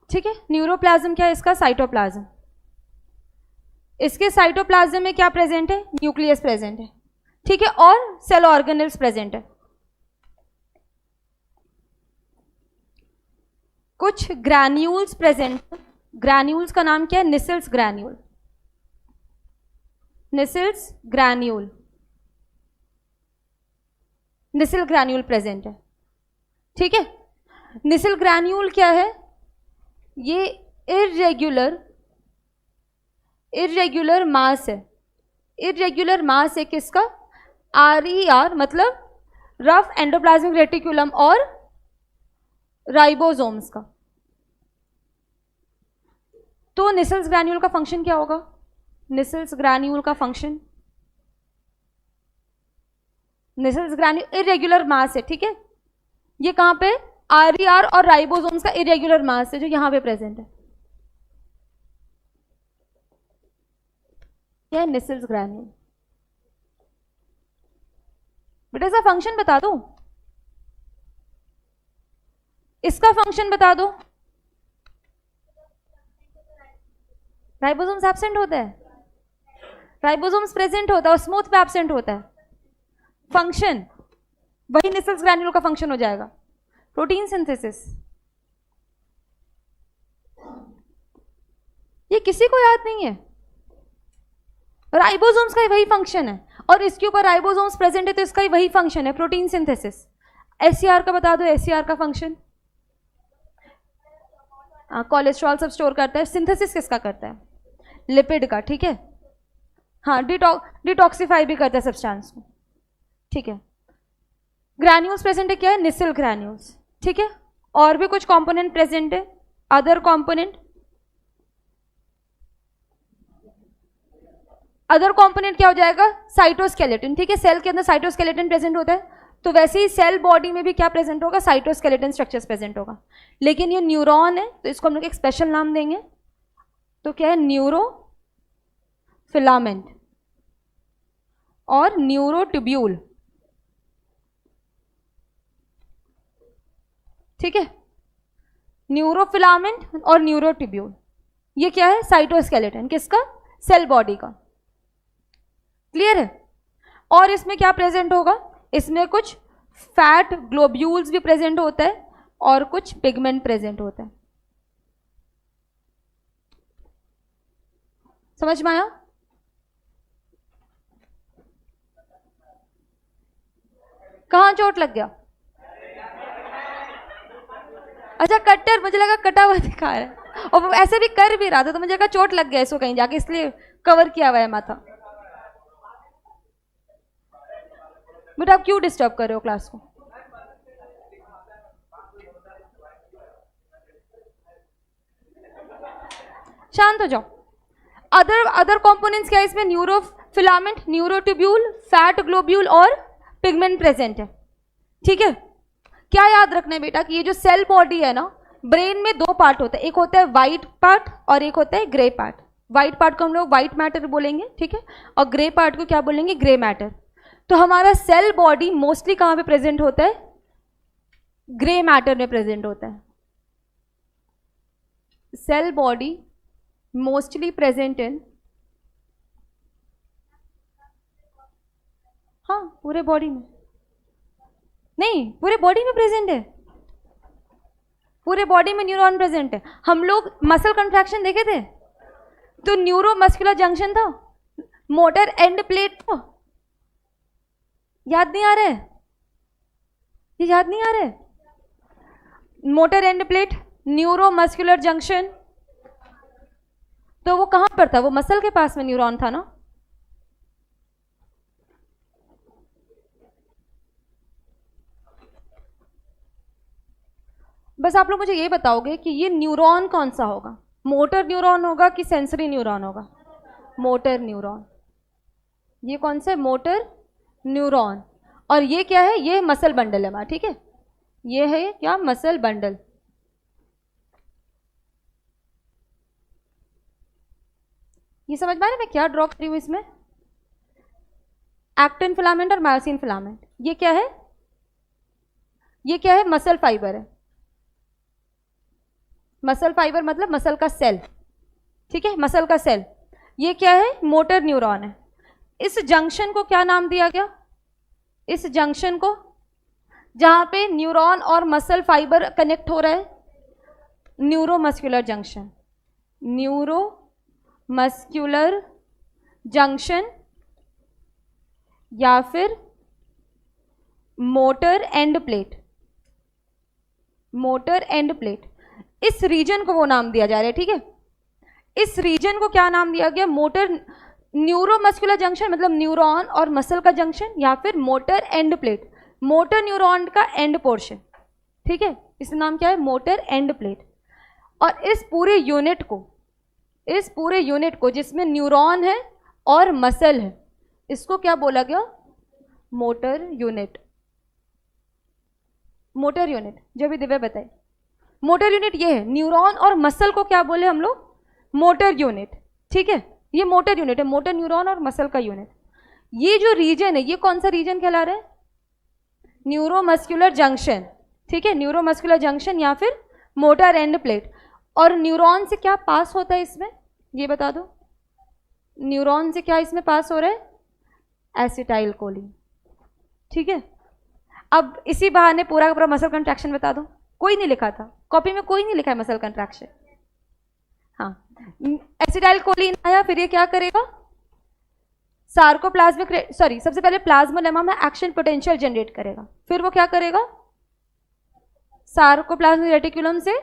ठीक है, न्यूरोप्लाज्म क्या है इसका? साइटोप्लाज्म। इसके साइटोप्लाज्म में क्या प्रेजेंट है? न्यूक्लियस प्रेजेंट है। ठीक है, और सेल ऑर्गेनेल्स प्रेजेंट है। कुछ ग्रैन्यूल्स प्रेजेंट। ग्रैन्यूल्स का नाम क्या है? Nissl's granule. Nissl's granule, Nissl granule present है। ठीक है, निसल ग्रैन्यूल क्या है? ये इरेग्युलर मास है। इरेग्युलर मास है किसका? RER, मतलब रफ एंडोप्लाज्मिक रेटिकुलम और राइबोसोम्स का। तो निसल्स ग्रैन्यूल का फंक्शन क्या होगा? निसल्स ग्रैन्यूल का फंक्शन, निसल्स ग्रैन्यूल इरेग्युलर मास है। ठीक है, ये कहां पे? RER और राइबोसोम्स का इरेग्युलर मास है जो यहां पे प्रेजेंट है। यह निसल्स ग्रैन्यूल। बेटा इसका फंक्शन बता दो, इसका फंक्शन बता दो। राइबोसोम्स एब्सेंट होता है, राइबोसोम्स प्रेजेंट होता है और स्मूथ पे एब्सेंट होता है। फंक्शन वही निसल्स ग्रैन्यूल का फंक्शन हो जाएगा, प्रोटीन सिंथेसिस। ये किसी को याद नहीं है? राइबोसोम्स का ही वही फंक्शन है, और इसके ऊपर राइबोसोम्स प्रेजेंट है तो इसका ही वही फंक्शन है, प्रोटीन सिंथेसिस। SCR का बता दो, SCR का फंक्शन। कोलेस्ट्रॉल सब स्टोर करता है। सिंथेसिस किसका करता है? लिपिड का। ठीक है, हाँ, डिटॉक्सिफाई भी करता है सब्सटेंस को। ठीक है, ग्रैन्यूल्स प्रेजेंट है, क्या है? निसल ग्रैन्यूल्स। ठीक है, और भी कुछ कंपोनेंट प्रेजेंट है, अदर कंपोनेंट। अदर कंपोनेंट क्या हो जाएगा? साइटोस्केलेटन। ठीक है, सेल के अंदर साइटोस्केलेटन प्रेजेंट होता है, तो वैसे ही सेल बॉडी में भी क्या प्रेजेंट होगा, साइटोस्केलेटन स्ट्रक्चर्स प्रेजेंट होगा। लेकिन ये न्यूरॉन है तो इसको हम लोग एक स्पेशल नाम देंगे, तो क्या है, न्यूरो फिलामेंट और न्यूरोट्यूब्यूल। ठीक है, न्यूरोफिलामेंट और न्यूरोट्यूब्यूल, ये क्या है, साइटोस्केलेटन किसका, सेल बॉडी का। क्लियर है। और इसमें क्या प्रेजेंट होगा, इसमें कुछ फैट ग्लोब्यूल्स भी प्रेजेंट होता है और कुछ पिगमेंट प्रेजेंट होता है। समझ में आया। कहां चोट लग गया, अच्छा कट्टर, मुझे लगा कटा हुआ दिखा रहा है, और वो ऐसे भी कर भी रहा था तो मुझे लगा चोट लग गया इसको कहीं जाके, इसलिए कवर किया हुआ है माथा। बेटा आप क्यों डिस्टर्ब कर रहे हो क्लास को। शांत हो जाओ। अदर कंपोनेंट्स क्या है इसमें, न्यूरोफिलामेंट, न्यूरोट्यूब्यूल, फैट ग्लोब्यूल और पिगमेंट प्रेजेंट है। ठीक है, क्या याद रखना है बेटा कि ये जो सेल बॉडी है ना, ब्रेन में दो पार्ट होता है, एक होता है व्हाइट पार्ट और एक होता है ग्रे पार्ट। व्हाइट पार्ट को हम लोग व्हाइट मैटर बोलेंगे, ठीक है, और ग्रे पार्ट को क्या बोलेंगे, ग्रे मैटर। तो हमारा सेल बॉडी मोस्टली कहां पे प्रेजेंट होता है, ग्रे मैटर में प्रेजेंट होता है। Cell body mostly present in, हाँ पूरे बॉडी में नहीं, पूरे बॉडी में प्रेजेंट है, पूरे बॉडी में न्यूरॉन प्रेजेंट है। हम लोग मसल कंट्रैक्शन देखे थे, तो न्यूरो मस्कुलर जंक्शन था, मोटर एंड प्लेट था, याद नहीं आ रहा है, ये याद नहीं आ रहा है, motor end plate, neuro muscular junction, तो वो कहां पर था, वो मसल के पास में न्यूरॉन था ना। बस आप लोग मुझे ये बताओगे कि ये न्यूरॉन कौन सा होगा, मोटर न्यूरॉन होगा कि सेंसरी न्यूरॉन होगा, मोटर न्यूरॉन। ये कौन सा है, मोटर न्यूरॉन। और ये क्या है, ये मसल बंडल है हमारा, ठीक है, ये है क्या, मसल बंडल। ये समझ में आ रहा है मैं क्या ड्रॉ कर रही हूं इसमें, एक्टिन फिलामेंट और मायोसिन फिलामेंट। ये क्या है, ये क्या है, मसल फाइबर है। मसल फाइबर मतलब मसल का सेल, ठीक है, मसल का सेल। ये क्या है, मोटर न्यूरॉन है। इस जंक्शन को क्या नाम दिया गया, इस जंक्शन को जहां पे न्यूरॉन और मसल फाइबर कनेक्ट हो रहा है, न्यूरोमस्कुलर जंक्शन, न्यूरोमस्कुलर जंक्शन या फिर motor end plate, motor end plate. इस रीजन को वो नाम दिया जा रहा है, ठीक है, इस रीजन को क्या नाम दिया गया, मोटर न्यूरोमस्कुलर जंक्शन मतलब न्यूरॉन और मसल का जंक्शन, या फिर motor end plate, motor neuron का एंड पोर्शन, ठीक है, इसका नाम क्या है, मोटर एंड प्लेट। और इस पूरे यूनिट को, इस पूरे यूनिट को जिसमें न्यूरॉन है और मसल है, इसको क्या बोला गया, मोटर यूनिट। मोटर यूनिट जो भी दिव्या बताए, मोटर यूनिट ये है। न्यूरॉन और मसल को क्या बोले हम लोग, मोटर यूनिट, ठीक है, ये मोटर यूनिट है, मोटर न्यूरॉन और मसल का यूनिट। ये जो रीजन है, ये कौन सा रीजन कहला रहा है, न्यूरोमस्कुलर जंक्शन, ठीक है, न्यूरोमस्कुलर जंक्शन या फिर मोटर एंड प्लेट। और न्यूरॉन से क्या पास होता है इसमें, ये बता दो, न्यूरॉन से क्या इसमें पास हो रहा है, एसिटाइल कोलिन, ठीक है। अब इसी बहाने पूरा का पूरा मसल कंट्रैक्शन बता दो, कोई नहीं लिखा था कॉपी में, कोई नहीं लिखा है मसल कंट्रैक्शन। हाँ, एसिटाइल कोलिन आया, फिर ये क्या करेगा, सार्कोप्लाज्मिक, सॉरी, सबसे पहले प्लाज्मोलेमा में एक्शन पोटेंशियल जनरेट करेगा, फिर वो क्या करेगा, सार्कोप्लाज्मिक रेटिकुलम से,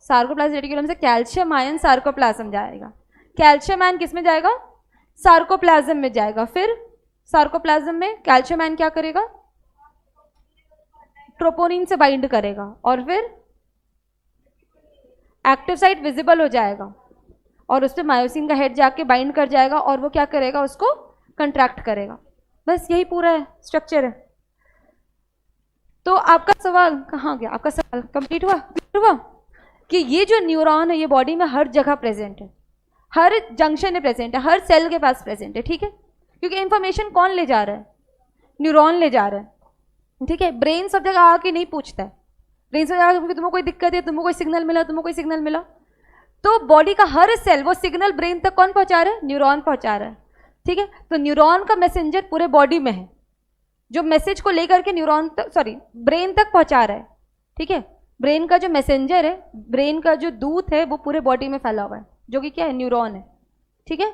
सार्कोप्लाज्मिक रेटिकुलम से कैल्शियम आयन सार्कोप्लाज्म जाएगा, कैल्शियम आयन किस में जाएगा, सार्कोप्लाज्म में जाएगा, फिर सार्कोप्लाज्म में कैल्शियम आयन क्या करेगा, ट्रोपोनिन से बाइंड करेगा, और फिर एक्टिव साइट विजिबल हो जाएगा और उस पर मायोसिन का हेड जाके बाइंड कर जाएगा और वो क्या करेगा, उसको कंट्रैक्ट करेगा। बस यही पूरा है, स्ट्रक्चर है। तो आपका सवाल कहाँ गया? आपका सवाल कंप्लीट हुआ? हुआ कि ये जो न्यूरॉन है ये बॉडी में हर जगह प्रेजेंट है, हर जंक्शन में प्रेजेंट है, हर सेल के पास प्रेजेंट है, ठीक है। क्योंकि इंफॉर्मेशन कौन ले जा रहा है? न्यूरॉन ले जा रहा है, ठीक है। ब्रेन सब जगह आके नहीं पूछता है, ब्रेन सब जगह तुम्हें कोई दिक्कत है, तुमको कोई सिग्नल मिला, तुमको कोई सिग्नल मिला, तो बॉडी का हर सेल वो सिग्नल ब्रेन तक कौन पहुंचा रहा है? न्यूरॉन पहुंचा रहा है, ठीक है। तो न्यूरॉन का मैसेंजर पूरे बॉडी में है, जो मैसेज को लेकर के न्यूरॉन तक, सॉरी, ब्रेन तक पहुंचा रहा है, ठीक है। ब्रेन का जो मैसेंजर है, ब्रेन का जो दूत है, वो पूरे बॉडी में फैला हुआ है, जो कि क्या है? न्यूरॉन है, ठीक है।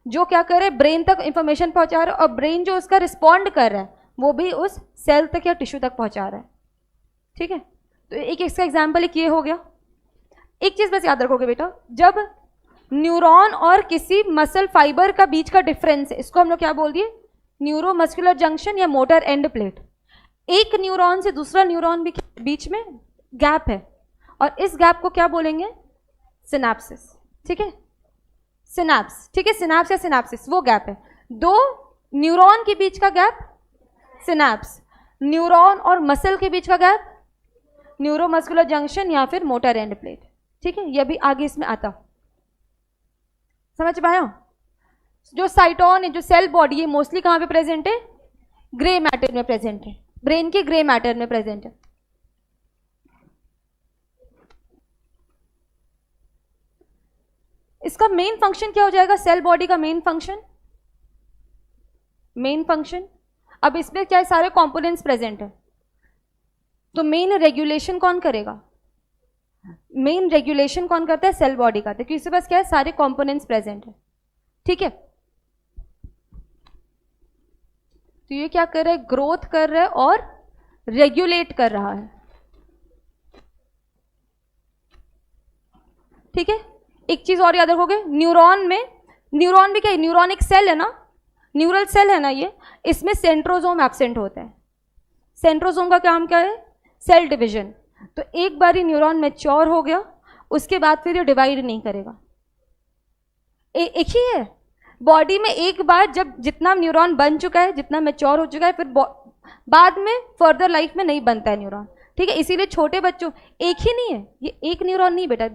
जो क्या करे? ब्रेन तक इंफॉर्मेशन पहुंचा रहा है, और ब्रेन जो उसका रिस्पॉन्ड कर रहा है वो भी उस सेल तक या टिश्यू तक पहुंचा रहा है, ठीक है। तो एक इसका एग्जाम्पल एक ये हो गया। एक चीज बस याद रखोगे बेटा, जब न्यूरॉन और किसी मसल फाइबर का बीच का डिफरेंस है, इसको हम लोग क्या बोल दिए? न्यूरोमस्कुलर जंक्शन या मोटर एंड प्लेट। एक न्यूरॉन से दूसरा न्यूरॉन भी बीच में गैप है, और इस गैप को क्या बोलेंगे? सिनेप्सिस, ठीक है। सिनेप्स, ठीक है, सिनेप्स या सिनेप्सिस वो गैप है। दो न्यूरॉन के बीच का गैप सिनेप्स, न्यूरॉन और मसल के बीच का गैप न्यूरोमस्कुलर जंक्शन या फिर मोटर एंड प्लेट, ठीक है। यह भी आगे इसमें आता, समझ पाया? जो साइटोन है, जो सेल बॉडी है, मोस्टली कहां पे प्रेजेंट है? ग्रे मैटर में प्रेजेंट है, ब्रेन के ग्रे मैटर में प्रेजेंट है। इसका मेन फंक्शन क्या हो जाएगा? सेल बॉडी का मेन फंक्शन, अब इसमें क्या है? सारे कंपोनेंट्स प्रेजेंट है, तो मेन रेगुलेशन कौन करेगा? मेन रेगुलेशन कौन करता है? सेल बॉडी का, क्योंकि इसके पास क्या है? सारे कंपोनेंट्स प्रेजेंट है, ठीक है। तो ये क्या कर रहा है? ग्रोथ कर रहा है और रेगुलेट कर रहा है, ठीक है। एक चीज और याद रखोगे, न्यूरॉन भी क्या है? न्यूरॉन एक सेल है ना, न्यूरल सेल है ना ये, इसमें सेंट्रोजोम एब्सेंट होता है। सेंट्रोजोम का काम क्या है? Cell division. तो एक बार ही न्यूरॉन मैच्योर हो गया, उसके बाद फिर ये डिवाइड नहीं करेगा। एक ही है बॉडी में, एक बार जब जितना न्यूरॉन बन चुका है, जितना मैच्योर हो चुका है, फिर बाद में फर्दर लाइफ में नहीं बनता है न्यूरॉन, ठीक है। इसीलिए छोटे बच्चों, एक ही नहीं है ये, एक न्यूरॉन नहीं बेटा,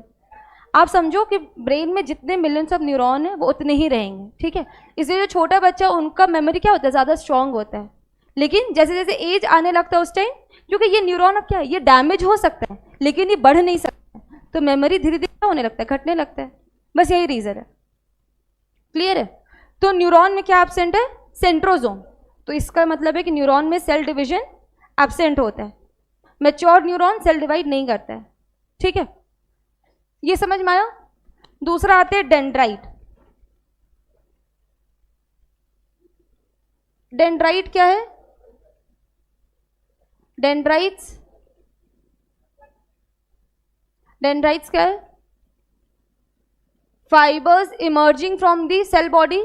आप समझो कि ब्रेन में जितने मिलियंस ऑफ न्यूरॉन है वो उतने ही रहेंगे, ठीक है। इसलिए जो छोटा बच्चा, उनका मेमोरी क्या होता है? ज़्यादा स्ट्रांग होता है। लेकिन जैसे जैसे एज आने लगता है उस टाइम, क्योंकि ये न्यूरॉन अब क्या है? ये डैमेज हो सकता है लेकिन ये बढ़ नहीं सकता, तो मेमोरी धीरे धीरे क्या होने लगता है? घटने लगता है, बस यही रीज़न है। क्लियर है? तो न्यूरॉन में क्या एब्सेंट है? सेंट्रोजोम। तो इसका मतलब है कि न्यूरॉन में सेल डिविजन एब्सेंट होता है, मैच्योर न्यूरॉन सेल डिवाइड नहीं करता है, ठीक है। ये समझ में आया? दूसरा आते हैं डेंड्राइट। डेंड्राइट क्या है? डेंड्राइट्स क्या है? Fibres emerging from the cell body.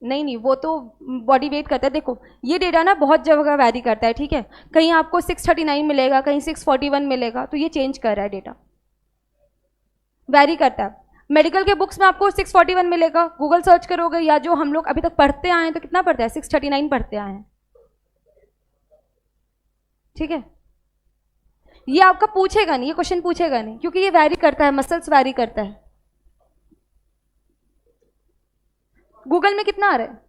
नहीं, वो तो बॉडी वेट करता है। देखो ये डेटा ना बहुत जगह वैरी करता है, ठीक है। कहीं आपको 639 मिलेगा, कहीं 641 मिलेगा, तो ये चेंज कर रहा है डेटा, वैरी करता है। मेडिकल के बुक्स में आपको 641 मिलेगा, गूगल सर्च करोगे, या जो हम लोग अभी तक पढ़ते आए हैं तो कितना पढ़ते हैं? 639 पढ़ते आए हैं, ठीक है। ये आपका पूछेगा नहीं, ये क्वेश्चन पूछेगा नहीं, क्योंकि ये वैरी करता है, मसल्स वैरी करता है। गूगल में कितना आ रहा है?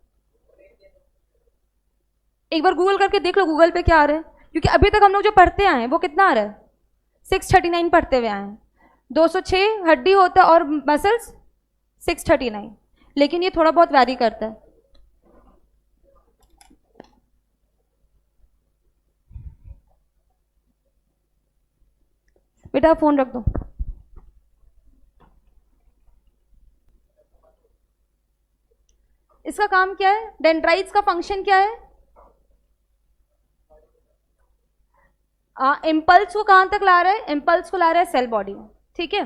एक बार गूगल करके देख लो गूगल पे क्या आ रहा है, क्योंकि अभी तक हम लोग जो पढ़ते आए हैं वो कितना आ रहा है? 639 पढ़ते हुए आए हैं। 206 हड्डी होता है और मसल्स 639, लेकिन ये थोड़ा बहुत वैरी करता है। बेटा फोन रख दो। इसका काम क्या है? डेंड्राइट्स का फंक्शन क्या है? इम्पल्स को कहां तक ला रहा है? इम्पल्स को ला रहा है सेल बॉडी में, ठीक है।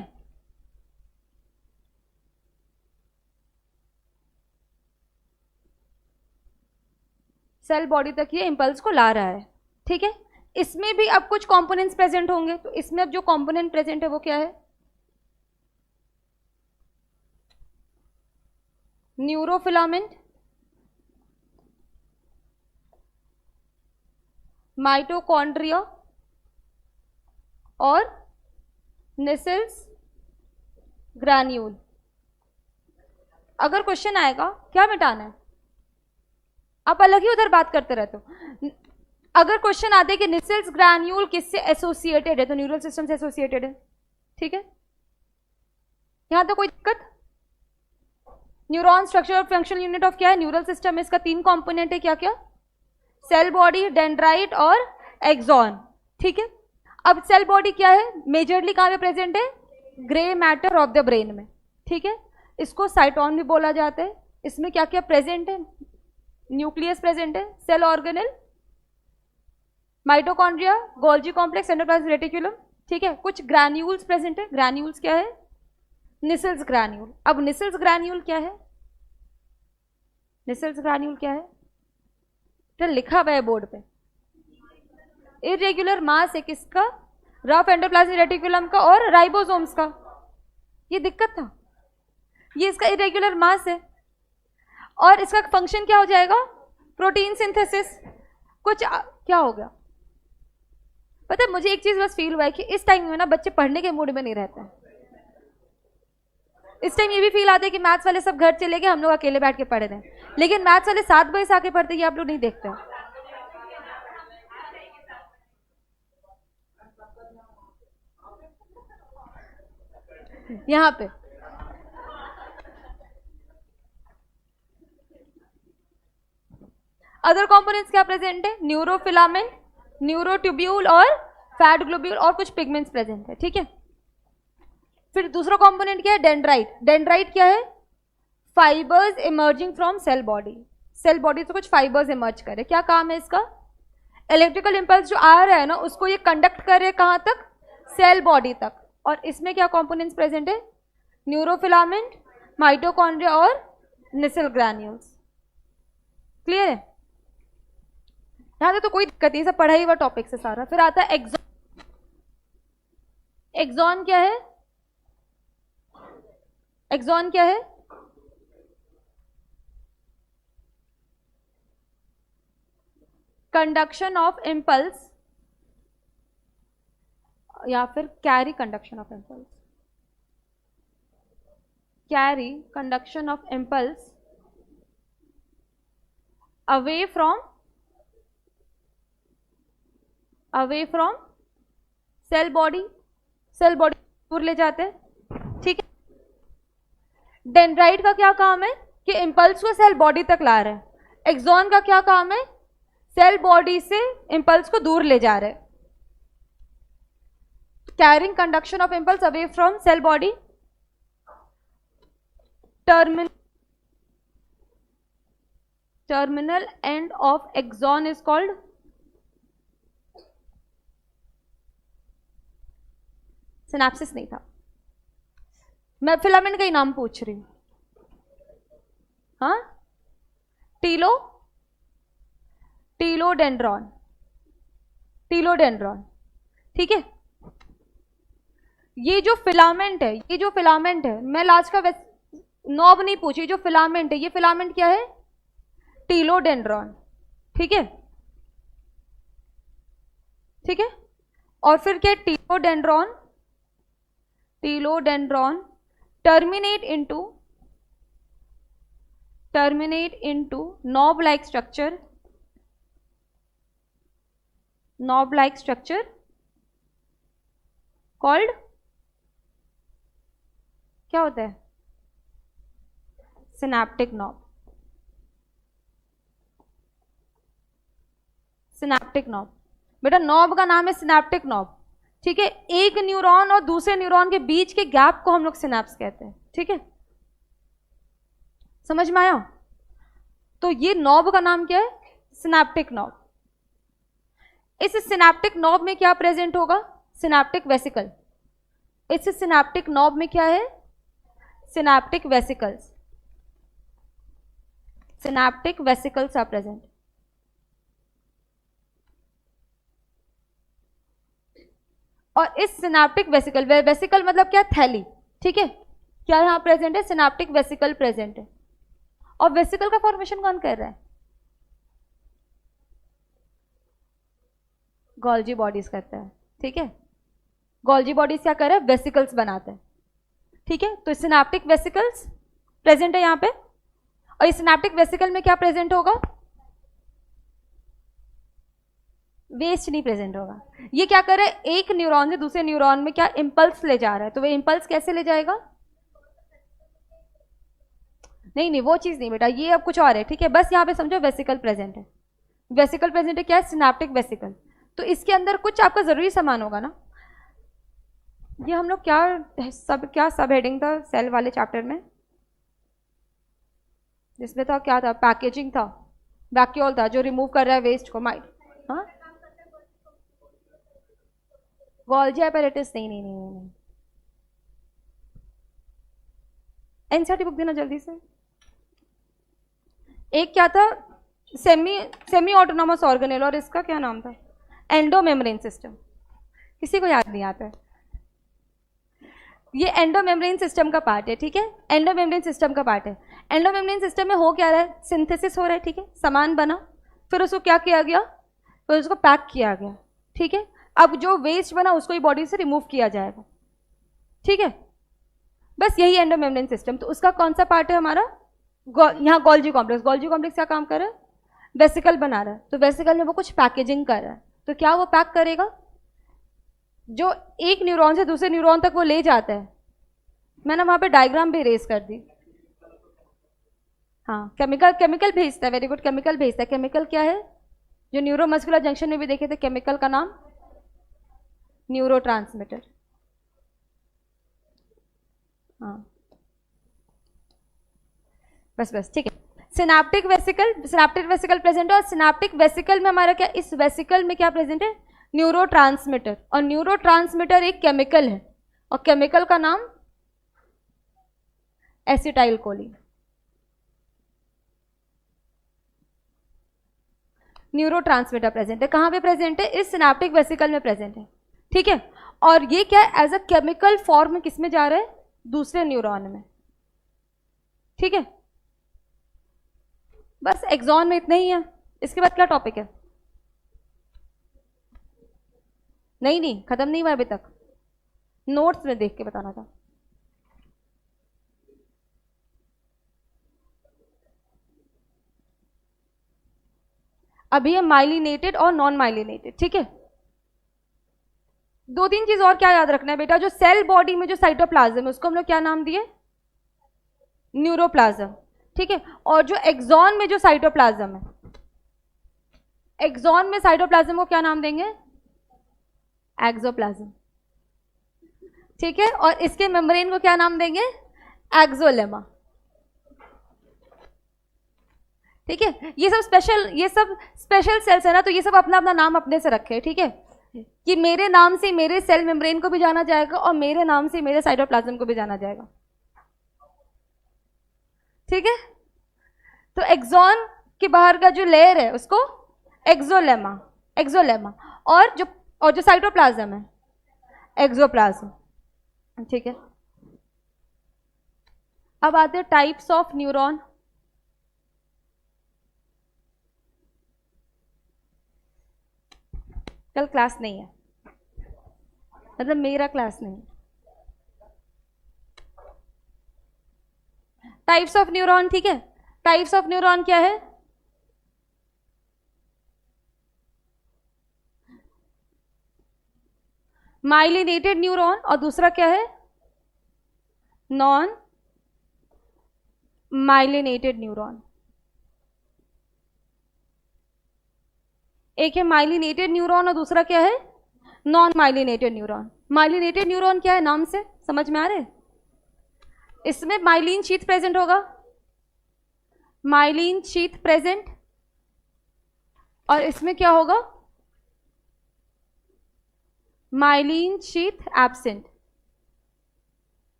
सेल बॉडी तक ये इम्पल्स को ला रहा है, ठीक है। इसमें भी अब कुछ कंपोनेंट्स प्रेजेंट होंगे, तो इसमें अब जो कंपोनेंट प्रेजेंट है वो क्या है? न्यूरोफिलामेंट, माइटोकॉन्ड्रिया और निसेल्स ग्रैन्यूल। अगर क्वेश्चन आएगा क्या मिटाना है, आप अलग ही उधर बात करते रहते हो। अगर क्वेश्चन आते कि निसेल्स ग्रैन्यूल किससे एसोसिएटेड है, तो न्यूरल सिस्टम से एसोसिएटेड है, ठीक है। यहां तो कोई दिक्कत? न्यूरॉन स्ट्रक्चर और फंक्शनल यूनिट ऑफ क्या है, न्यूरल सिस्टम में इसका 3 कंपोनेंट है, क्या क्या? सेल बॉडी, डेंड्राइट और एक्सॉन, ठीक है। अब सेल बॉडी क्या है, मेजरली कहां पे प्रेजेंट है, grey matter of the brain में, ठीक है। इसको साइटोन भी बोला जाता है। इसमें क्या क्या प्रेजेंट है, न्यूक्लियस प्रेजेंट है, cell organelle, mitochondria, Golgi complex, endoplasmic reticulum, ठीक है। कुछ ग्रैन्यूल्स प्रेजेंट है। ग्रैन्यूल्स क्या है, निसेल्स ग्रैन्यूल। अब निसेल्स ग्रैन्यूल क्या है, निसेल्स ग्रैन्यूल क्या है, तो लिखा हुआ है बोर्ड पे, इरेगुलर मास है किसका, रफ एंडोप्लाज्मिक रेटिकुलम का और राइबोसोम्स का। ये दिक्कत था, ये इसका इरेगुलर मास है और इसका फंक्शन क्या हो जाएगा, प्रोटीन सिंथेसिस। कुछ क्या हो गया पता है, मुझे एक चीज बस फील हुआ है कि इस टाइम में ना बच्चे पढ़ने के मूड में नहीं रहते हैं। इस टाइम ये भी फील आता है कि मैथ्स वाले सब घर चले गए, हम लोग अकेले बैठ के पढ़ रहे हैं, लेकिन मैथ्स वाले 7 बजे से आके पढ़ते, ये आप लोग नहीं देखते। यहां पे अदर कंपोनेंट्स क्या प्रेजेंट है, न्यूरोफिलामेंट, न्यूरोट्यूब्यूल और फैट ग्लोब्यूल और कुछ पिगमेंट्स प्रेजेंट है, ठीक है। फिर दूसरा कंपोनेंट क्या है, डेंड्राइट। डेंड्राइट क्या है, fibres emerging from cell body. Cell body से कुछ फाइबर्स इमर्ज करे, क्या काम है इसका, इलेक्ट्रिकल इंपल्स जो आ रहा है ना उसको ये कंडक्ट करे कहां तक, सेल बॉडी तक। और इसमें क्या कंपोनेंट्स प्रेजेंट है, न्यूरोफिलामेंट, माइटोकॉन्ड्रिया और निसेल ग्रैन्यूल्स। क्लियर है, यहां तक तो कोई दिक्कत नहीं, सब पढ़ाई हुआ टॉपिक से सारा। फिर आता है एक्सॉन। एक्सॉन क्या है, एक्सॉन क्या है, कंडक्शन ऑफ इंपल्स या फिर carry conduction of impulse, carry conduction of impulse away from cell body. Cell body दूर ले जाते हैं, ठीक है। डेंड्राइट का क्या काम है कि इंपल्स को सेल बॉडी तक ला रहे हैं। एक्सॉन का क्या काम है, सेल बॉडी से इंपल्स को दूर ले जा रहे हैं। Carrying conduction of impulse away from cell body. Terminal end of axon is called synapsis. नहीं था, मैं फिलामेंट का ही नाम पूछ रही हूं। हाँ, टीलोडेंड्रॉन, टीलोडेंड्रॉन, ठीक है। ये जो फिलामेंट है, ये जो फिलामेंट है, मैं लास्ट का नॉब नहीं पूछी, जो फिलामेंट है, ये फिलामेंट क्या है, टीलोडेंड्रॉन, ठीक है, ठीक है। और फिर क्या, टीलोडेंड्रॉन, टीलोडेंड्रॉन terminate into knob like structure, knob like structure called क्या होता है, सिनैप्टिक नॉब। सिनैप्टिक नॉब, बेटा नॉब का नाम है सिनैप्टिक नॉब, ठीक है। एक न्यूरॉन और दूसरे न्यूरॉन के बीच के गैप को हम लोग सिनैप्स कहते हैं, ठीक है। समझ में आया, तो ये नॉब का नाम क्या है, सिनैप्टिक नॉब। इस सिनैप्टिक नॉब में क्या प्रेजेंट होगा, सिनैप्टिक वेसिकल। इस सिनैप्टिक नॉब में क्या है, synaptic vesicles, synaptic vesicles are present. और इस सिनैप्टिक वेसिकल, वेसिकल मतलब क्या, थैली, ठीक है, क्या यहां प्रेजेंट है, सिनैप्टिक वेसिकल प्रेजेंट है। और वेसिकल का फॉर्मेशन कौन कर रहा है? गोल्जी बॉडीज करता है, ठीक है। गोल्जी बॉडीज क्या कर रहा है? वेसिकल्स बनाते हैं, ठीक है। तो सिनेप्टिक वेसिकल्स प्रेजेंट है यहाँ पे, और इस सिनेप्टिक वेसिकल में क्या प्रेजेंट होगा? वेस्ट नहीं प्रेजेंट होगा। ये क्या कर रहा है? एक न्यूरॉन से दूसरे न्यूरॉन में क्या इंपल्स ले जा रहा है, तो वो इंपल्स कैसे ले जाएगा? नहीं नहीं, वो चीज नहीं बेटा, ये अब कुछ और है, ठीक है। बस यहाँ पे समझो वेसिकल प्रेजेंट है। वेसिकल प्रेजेंट है, क्या है? Synaptic vesicle. तो इसके अंदर कुछ आपका जरूरी सामान होगा ना। ये हम लोग क्या सब हेडिंग था सेल वाले चैप्टर में, जिसमें था क्या था? पैकेजिंग था, वैक्यूल था जो रिमूव कर रहा है वेस्ट को। हाँ, गोल्जी apparatus नहीं नहीं नहीं नहीं। एनसीईआरटी बुक देना जल्दी से। एक क्या था? सेमी ऑटोनॉमस ऑर्गेनेल, और इसका क्या नाम था? Endo membrane system. किसी को याद नहीं आता है? ये एंडो मेम्ब्रेन सिस्टम का पार्ट है, ठीक है। एंडो मेम्ब्रेन सिस्टम का पार्ट है। एंडो मेम्ब्रेन सिस्टम में हो क्या रहा है? सिंथेसिस हो रहा है, ठीक है। सामान बना, फिर उसको क्या किया गया? फिर उसको पैक किया गया, ठीक है। अब जो वेस्ट बना उसको ही बॉडी से रिमूव किया जाएगा, ठीक है। बस यही एंडो मेम्ब्रेन सिस्टम। तो उसका कौन सा पार्ट है हमारा? यहाँ गोल्जी कॉम्प्लेक्स। गोल्जी कॉम्प्लेक्स क्या काम कर रहा है? वेसिकल बना रहा है। तो वेसिकल में वो कुछ पैकेजिंग कर रहा है, तो क्या वो पैक करेगा? जो एक न्यूरॉन से दूसरे न्यूरॉन तक वो ले जाता है। मैंने वहां पे डायग्राम भी रेस कर दी। हाँ, केमिकल भेजता है, वेरी गुड, केमिकल भेजता है। केमिकल क्या है? जो न्यूरोमस्कुलर जंक्शन में भी देखे थे, केमिकल का नाम न्यूरोट्रांसमीटर। हाँ, बस ठीक है। सिनेप्टिक वेसिकल प्रेजेंट है, और सिनेप्टिक वेसिकल में हमारा क्या? इस वेसिकल में क्या प्रेजेंट है? न्यूरोट्रांसमीटर। और न्यूरोट्रांसमीटर एक केमिकल है, और केमिकल का नाम एसिटाइल कोलिन। न्यूरोट्रांसमीटर प्रेजेंट है। कहां पे प्रेजेंट है? इस सिनेप्टिक वेसिकल में प्रेजेंट है, ठीक है। और ये क्या है? एज अ केमिकल फॉर्म में किस में जा रहा है? दूसरे न्यूरॉन में, ठीक है। बस एक्सॉन में इतना ही है। इसके बाद क्या टॉपिक है? नहीं नहीं, खत्म नहीं हुआ अभी तक, नोट्स में देख के बताना था। अभी है माइलिनेटेड और नॉन माइलिनेटेड, ठीक है। दो तीन चीज और क्या याद रखना है बेटा? जो सेल बॉडी में जो साइटोप्लाज्म है उसको हम लोग क्या नाम दिए? न्यूरोप्लाज्म, ठीक है। और जो एक्सॉन में जो साइटोप्लाज्म है, एक्सॉन में साइटोप्लाज्म को क्या नाम देंगे? एक्सोप्लाज्म, ठीक है। और इसके मेम्ब्रेन को क्या नाम देंगे? एक्सोलेमा, ठीक है। ये सब स्पेशल सेल्स है ना, तो ये सब अपना अपना नाम अपने से रखे, ठीक है। कि मेरे नाम से मेरे सेल मेम्ब्रेन को भी जाना जाएगा, और मेरे नाम से मेरे साइटोप्लाज्म को भी जाना जाएगा, ठीक है। तो एक्सॉन के बाहर का जो लेयर है उसको एक्सोलेमा, और जो साइटोप्लाज्म है एक्सोप्लाज्म, ठीक है। अब आते हैं टाइप्स ऑफ न्यूरॉन। कल क्लास नहीं है, मतलब मेरा क्लास नहीं। टाइप्स ऑफ न्यूरॉन, ठीक है। टाइप्स ऑफ न्यूरॉन क्या है? माइलिनेटेड न्यूरॉन, और दूसरा क्या है? Non myelinated neuron. एक है माइलिनेटेड न्यूरॉन और दूसरा क्या है? Non myelinated neuron. Myelinated neuron क्या है? नाम से समझ में आ रहे? इसमें माइलिन शीथ प्रेजेंट होगा, माइलिन शीथ प्रेजेंट, और इसमें क्या होगा? Myelin sheath absent.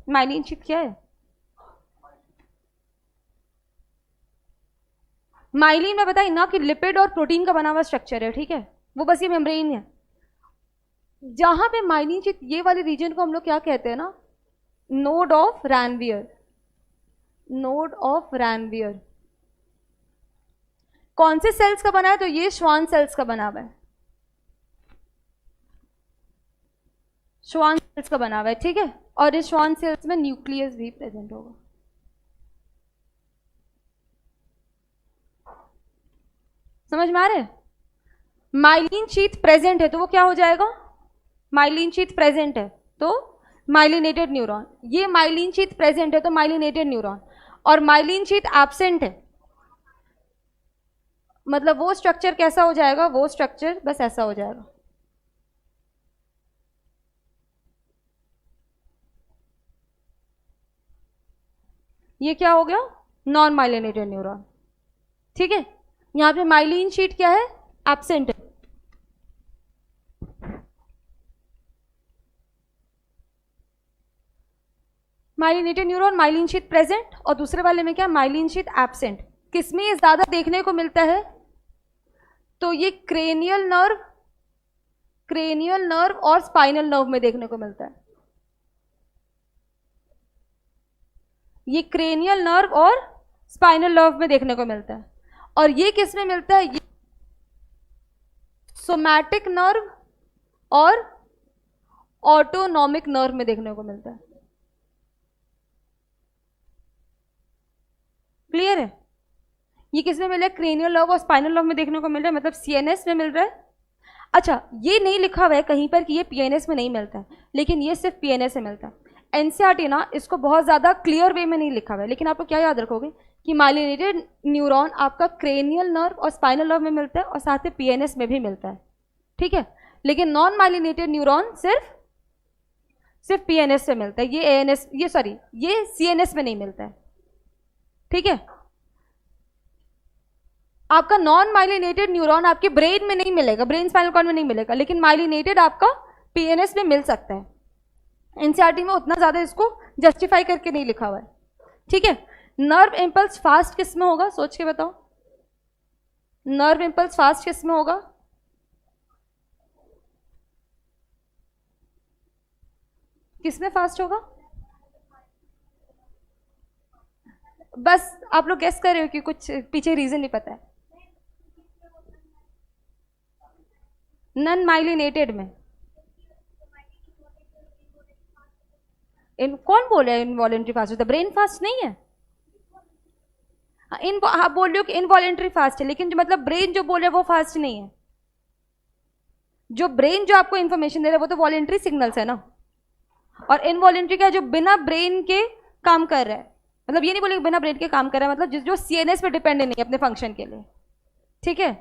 Myelin sheath क्या है? माइलिन में बताइए ना कि लिपिड और प्रोटीन का बना हुआ स्ट्रक्चर है, ठीक है। वो बस ये मेम्ब्रेन है। जहां पे माइलिन शीथ, ये वाले रीजन को हम लोग क्या कहते हैं ना? Node of Ranvier. Node of Ranvier कौन से सेल्स का बना है? तो ये श्वान सेल्स का बना हुआ है, श्वान सेल्स का बना हुआ है, ठीक है। और इस श्वान सेल्स में न्यूक्लियस भी प्रेजेंट होगा। समझ में आ रहा है? माइलिन शीथ प्रेजेंट है तो वो क्या हो जाएगा? माइलिन शीथ प्रेजेंट है तो माइलिनेटेड न्यूरॉन। ये माइलिन शीथ प्रेजेंट है तो माइलिनेटेड न्यूरॉन, और माइलिन शीथ एब्सेंट है मतलब वो स्ट्रक्चर कैसा हो जाएगा? वो स्ट्रक्चर बस ऐसा हो जाएगा। ये क्या हो गया? नॉन माइलिनेटेड न्यूरॉन, ठीक है। यहां पे माइलिन शीट क्या है? एब्सेंट है। Myelinated neuron, myelin sheath present, और दूसरे वाले में क्या? Myelin sheath absent. किसमें ये ज्यादा देखने को मिलता है? तो ये क्रेनियल नर्व और स्पाइनल नर्व में देखने को मिलता है। ये क्रेनियल नर्व और स्पाइनल नर्व में देखने को मिलता है। और ये किस में मिलता है? ये सोमैटिक नर्व और ऑटोनॉमिक नर्व में देखने को मिलता है। क्लियर है? ये किस में मिल रहा है? क्रेनियल नर्व और स्पाइनल नर्व में देखने को मिल रहा है, मतलब सीएनएस में मिल रहा है। अच्छा, ये नहीं लिखा हुआ है कहीं पर कि ये पीएनएस में नहीं मिलता है, लेकिन ये सिर्फ पीएनएस में मिलता है। एनसीईआरटी ना इसको बहुत ज्यादा क्लियर वे में नहीं लिखा हुआ है, लेकिन आपको क्या याद रखोगे कि माइलिनेटेड न्यूरॉन आपका क्रेनियल नर्व और स्पाइनल नर्व में मिलता है और साथ ही पीएनएस में भी मिलता है, ठीक है। लेकिन नॉन माइलिनेटेड न्यूरॉन सिर्फ पीएनएस में मिलता है, ये एएनएस ये सीएनएस में नहीं मिलता है, ठीक है। आपका नॉन माइलिनेटेड न्यूरॉन आपके ब्रेन में नहीं मिलेगा, ब्रेन स्पाइनल कॉर्ड में नहीं मिलेगा, लेकिन माइलिनेटेड आपका पीएनएस में मिल सकता है। एनसीईआरटी में उतना ज्यादा इसको जस्टिफाई करके नहीं लिखा हुआ है, ठीक है। नर्व इंपल्स फास्ट किस में होगा? सोच के बताओ, नर्व इंपल्स फास्ट किस में होगा? किस में फास्ट होगा? बस आप लोग गेस कर रहे हो कि कुछ पीछे रीजन नहीं पता है। नॉन माइलिनेटेड में कौन बोल रहा है इनवॉलेंट्री फास्ट होता है? ब्रेन फास्ट नहीं है। आप बोल रहे हो कि इनवॉलेंट्री फास्ट है, लेकिन जो मतलब ब्रेन जो बोल रहा है वो फास्ट नहीं है। जो ब्रेन जो आपको इन्फॉर्मेशन दे रहा है वो तो वॉलेंट्री सिग्नल्स है ना, और इनवॉलेंट्री क्या है? जो बिना ब्रेन के काम कर रहा है। मतलब ये नहीं बोलेगा बिना ब्रेन के काम कर रहा है, मतलब जो सीएनएस पे डिपेंडेंट नहीं है अपने फंक्शन के लिए, ठीक है।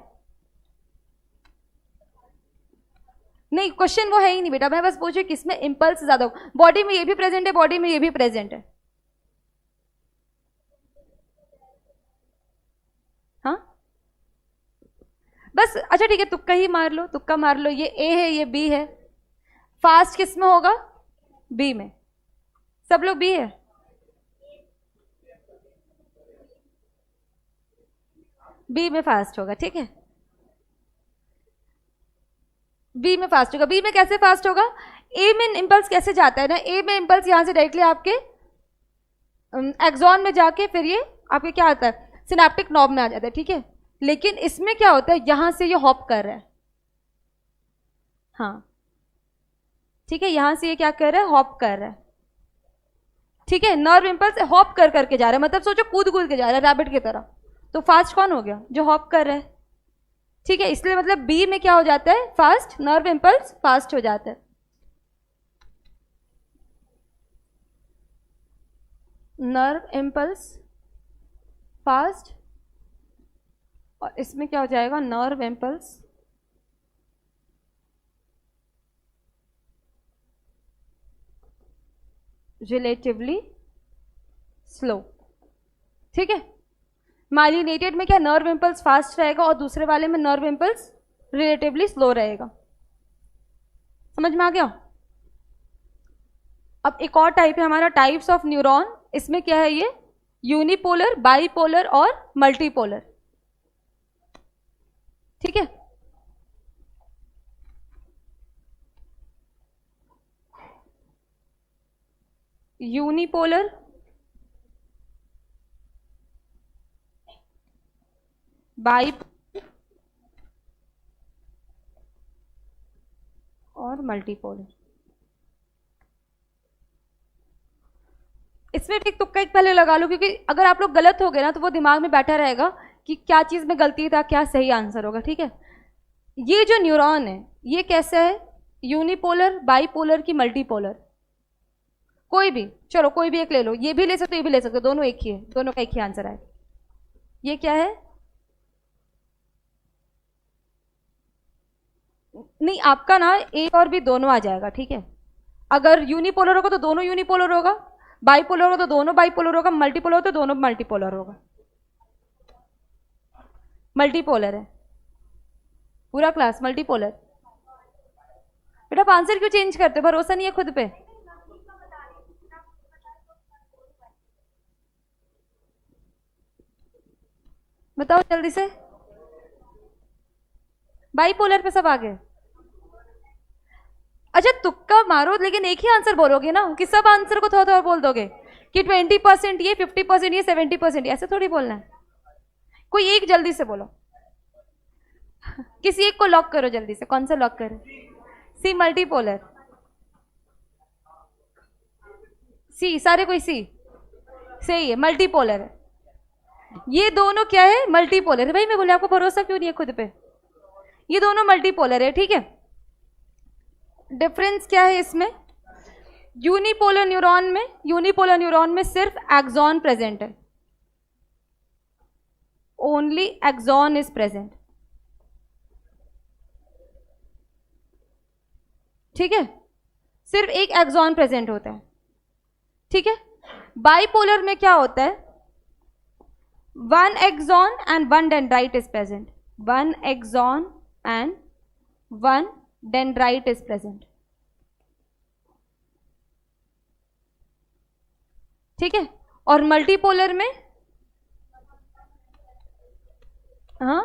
नहीं, क्वेश्चन वो है ही नहीं बेटा, मैं बस पूछ रही किसमें इंपल्स ज्यादा हो। बॉडी में ये भी प्रेजेंट है, बॉडी में ये भी प्रेजेंट है, हाँ बस। अच्छा ठीक है, तुक्का ही मार लो, तुक्का मार लो। ये ए है, ये बी है। फास्ट किस में होगा? बी में। सब लोग बी है। बी में फास्ट होगा, ठीक है। बी में फास्ट होगा। बी में कैसे फास्ट होगा? ए में इंपल्स कैसे जाता है ना, ए में इंपल्स यहां से डायरेक्टली आपके एक्सॉन में जाके फिर ये आपके क्या आता है? सिनेप्टिक नॉब में आ जाता है, ठीक है। लेकिन इसमें क्या होता है? यहां से ये हॉप कर रहा है, हाँ ठीक है, यहां से ये क्या कर रहा है? हॉप कर रहा है, ठीक है। नर्व इंपल्स हॉप कर करके जा रहा है, मतलब सोचो कूद कूद के जा रहा है रैबिट की तरह। तो फास्ट कौन हो गया? जो हॉप कर रहा है, ठीक है। इसलिए मतलब बी में क्या हो जाता है? फास्ट, नर्व इंपल्स फास्ट हो जाता है। नर्व इंपल्स फास्ट, और इसमें क्या हो जाएगा? नर्व इंपल्स रिलेटिवली स्लो, ठीक है। माइलिनेटेड में क्या? नर्व इंपल्स फास्ट रहेगा और दूसरे वाले में नर्व इंपल्स रिलेटिवली स्लो रहेगा। समझ में आ गया? अब एक और टाइप है हमारा टाइप्स ऑफ न्यूरॉन। इसमें क्या है? ये यूनिपोलर, बाइपोलर और मल्टीपोलर, ठीक है। यूनिपोलर, बाई और मल्टीपोलर। इसमें एक तुक्का एक पहले लगा लो, क्योंकि अगर आप लोग गलत हो गए ना तो वो दिमाग में बैठा रहेगा कि क्या चीज में गलती था, क्या सही आंसर होगा। ठीक है, ये जो न्यूरॉन है ये कैसा है, यूनिपोलर, बाईपोलर की मल्टीपोलर, कोई भी, चलो कोई भी एक ले लो, ये भी ले सकते हो ये भी ले सकते हो, दोनों एक ही है, दोनों का एक ही आंसर है। ये क्या है, नहीं आपका ना ए और बी दोनों आ जाएगा। ठीक है, अगर यूनिपोलर होगा तो दोनों यूनिपोलर होगा, बाईपोलर होगा तो दोनों बाईपोलर होगा, मल्टीपोलर हो तो दोनों मल्टीपोलर होगा। मल्टीपोलर है पूरा क्लास, मल्टीपोलर। बेटा आप आंसर क्यों चेंज करते हो, भरोसा नहीं है खुद पे। बताओ जल्दी से, बाईपोलर पे सब आ गए। अच्छा तुक्का मारो लेकिन एक ही आंसर बोलोगे ना, कि सब आंसर को थोड़ा थोड़ा बोल दोगे कि 20% ये, 50% ये, 70% ये, ऐसे थोड़ी बोलना है। कोई एक जल्दी से बोलो, किसी एक को लॉक करो जल्दी से, कौन सा लॉक करें। सी मल्टीपोलर, सी, सारे कोई सी, सही है, मल्टीपोलर है। ये दोनों क्या है, मल्टीपोलर है। भाई मैं बोले आपको भरोसा क्यों नहीं है खुद पे, ये दोनों मल्टीपोलर है। ठीक है, डिफरेंस क्या है इसमें, यूनिपोलर न्यूरॉन में सिर्फ एक्सॉन प्रेजेंट है, ओनली एक्सॉन इज प्रेजेंट। ठीक है, सिर्फ एक एक्सॉन प्रेजेंट होता है। ठीक है, बाईपोलर में क्या होता है, 1 axon and 1 dendrite is present, 1 axon and 1 dendrite is present. ठीक है, और मल्टीपोलर में हाँ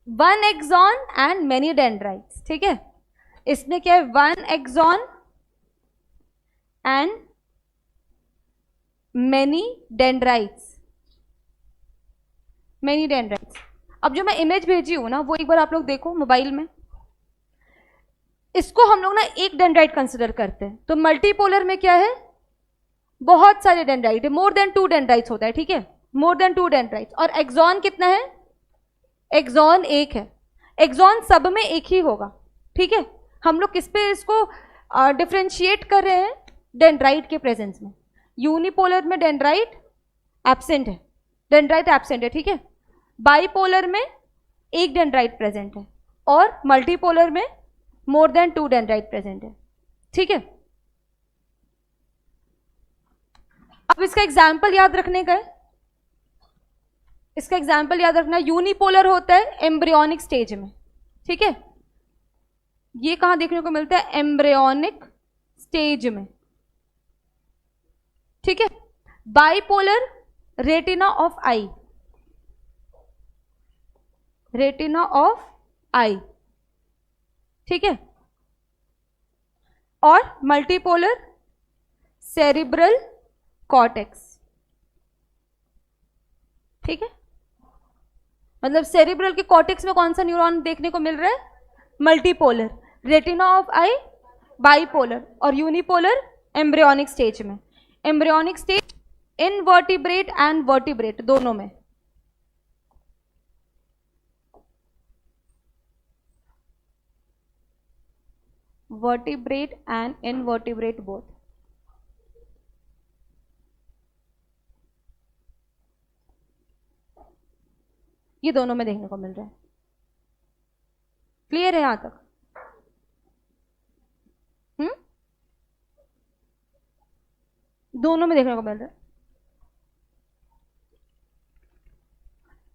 1 एक्सॉन एंड मेनी डेंड्राइट्स। ठीक है, इसमें क्या है, 1 axon and many dendrites, many dendrites. अब जो मैं इमेज भेजी हूं ना वो एक बार आप लोग देखो मोबाइल में, इसको हम लोग ना एक डेंड्राइट कंसिडर करते हैं, तो मल्टीपोलर में क्या है, बहुत सारे डेंड्राइट है, मोर देन 2 डेंड्राइट्स होता है। ठीक है, मोर देन 2 डेंड्राइट्स। और एक्सॉन कितना है, एक्सॉन एक है, एक्सॉन सब में एक ही होगा। ठीक है, हम लोग किस पे इसको डिफ्रेंशिएट कर रहे हैं, डेंड्राइट के प्रेजेंस में। यूनिपोलर में डेंड्राइट एब्सेंट है, डेंड्राइट एब्सेंट है। ठीक है, बाईपोलर में एक डेंड्राइट प्रेजेंट है, और मल्टीपोलर में मोर देन 2 डेंड्राइट प्रेजेंट है। ठीक है, अब इसका एग्जाम्पल याद रखने का है, इसका एग्जाम्पल याद रखना, यूनिपोलर होता है एम्ब्रियोनिक स्टेज में। ठीक है, ये कहां देखने को मिलता है, एम्ब्रियोनिक स्टेज में। ठीक है, bipolar retina of eye, retina of eye. ठीक है, और मल्टीपोलर सेरिब्रल कॉर्टेक्स। ठीक है, मतलब सेरिब्रल के कॉर्टेक्स में कौन सा न्यूरॉन देखने को मिल रहा है, multipolar, retina of I bipolar, और यूनिपोलर एम्ब्रियोनिक स्टेज में। Embryonic stage invertebrate and vertebrate दोनों में। Vertebrate and invertebrate both. ये दोनों में देखने को मिल रहा है। क्लियर है यहां तक? दोनों में देखने को मिल रहा है।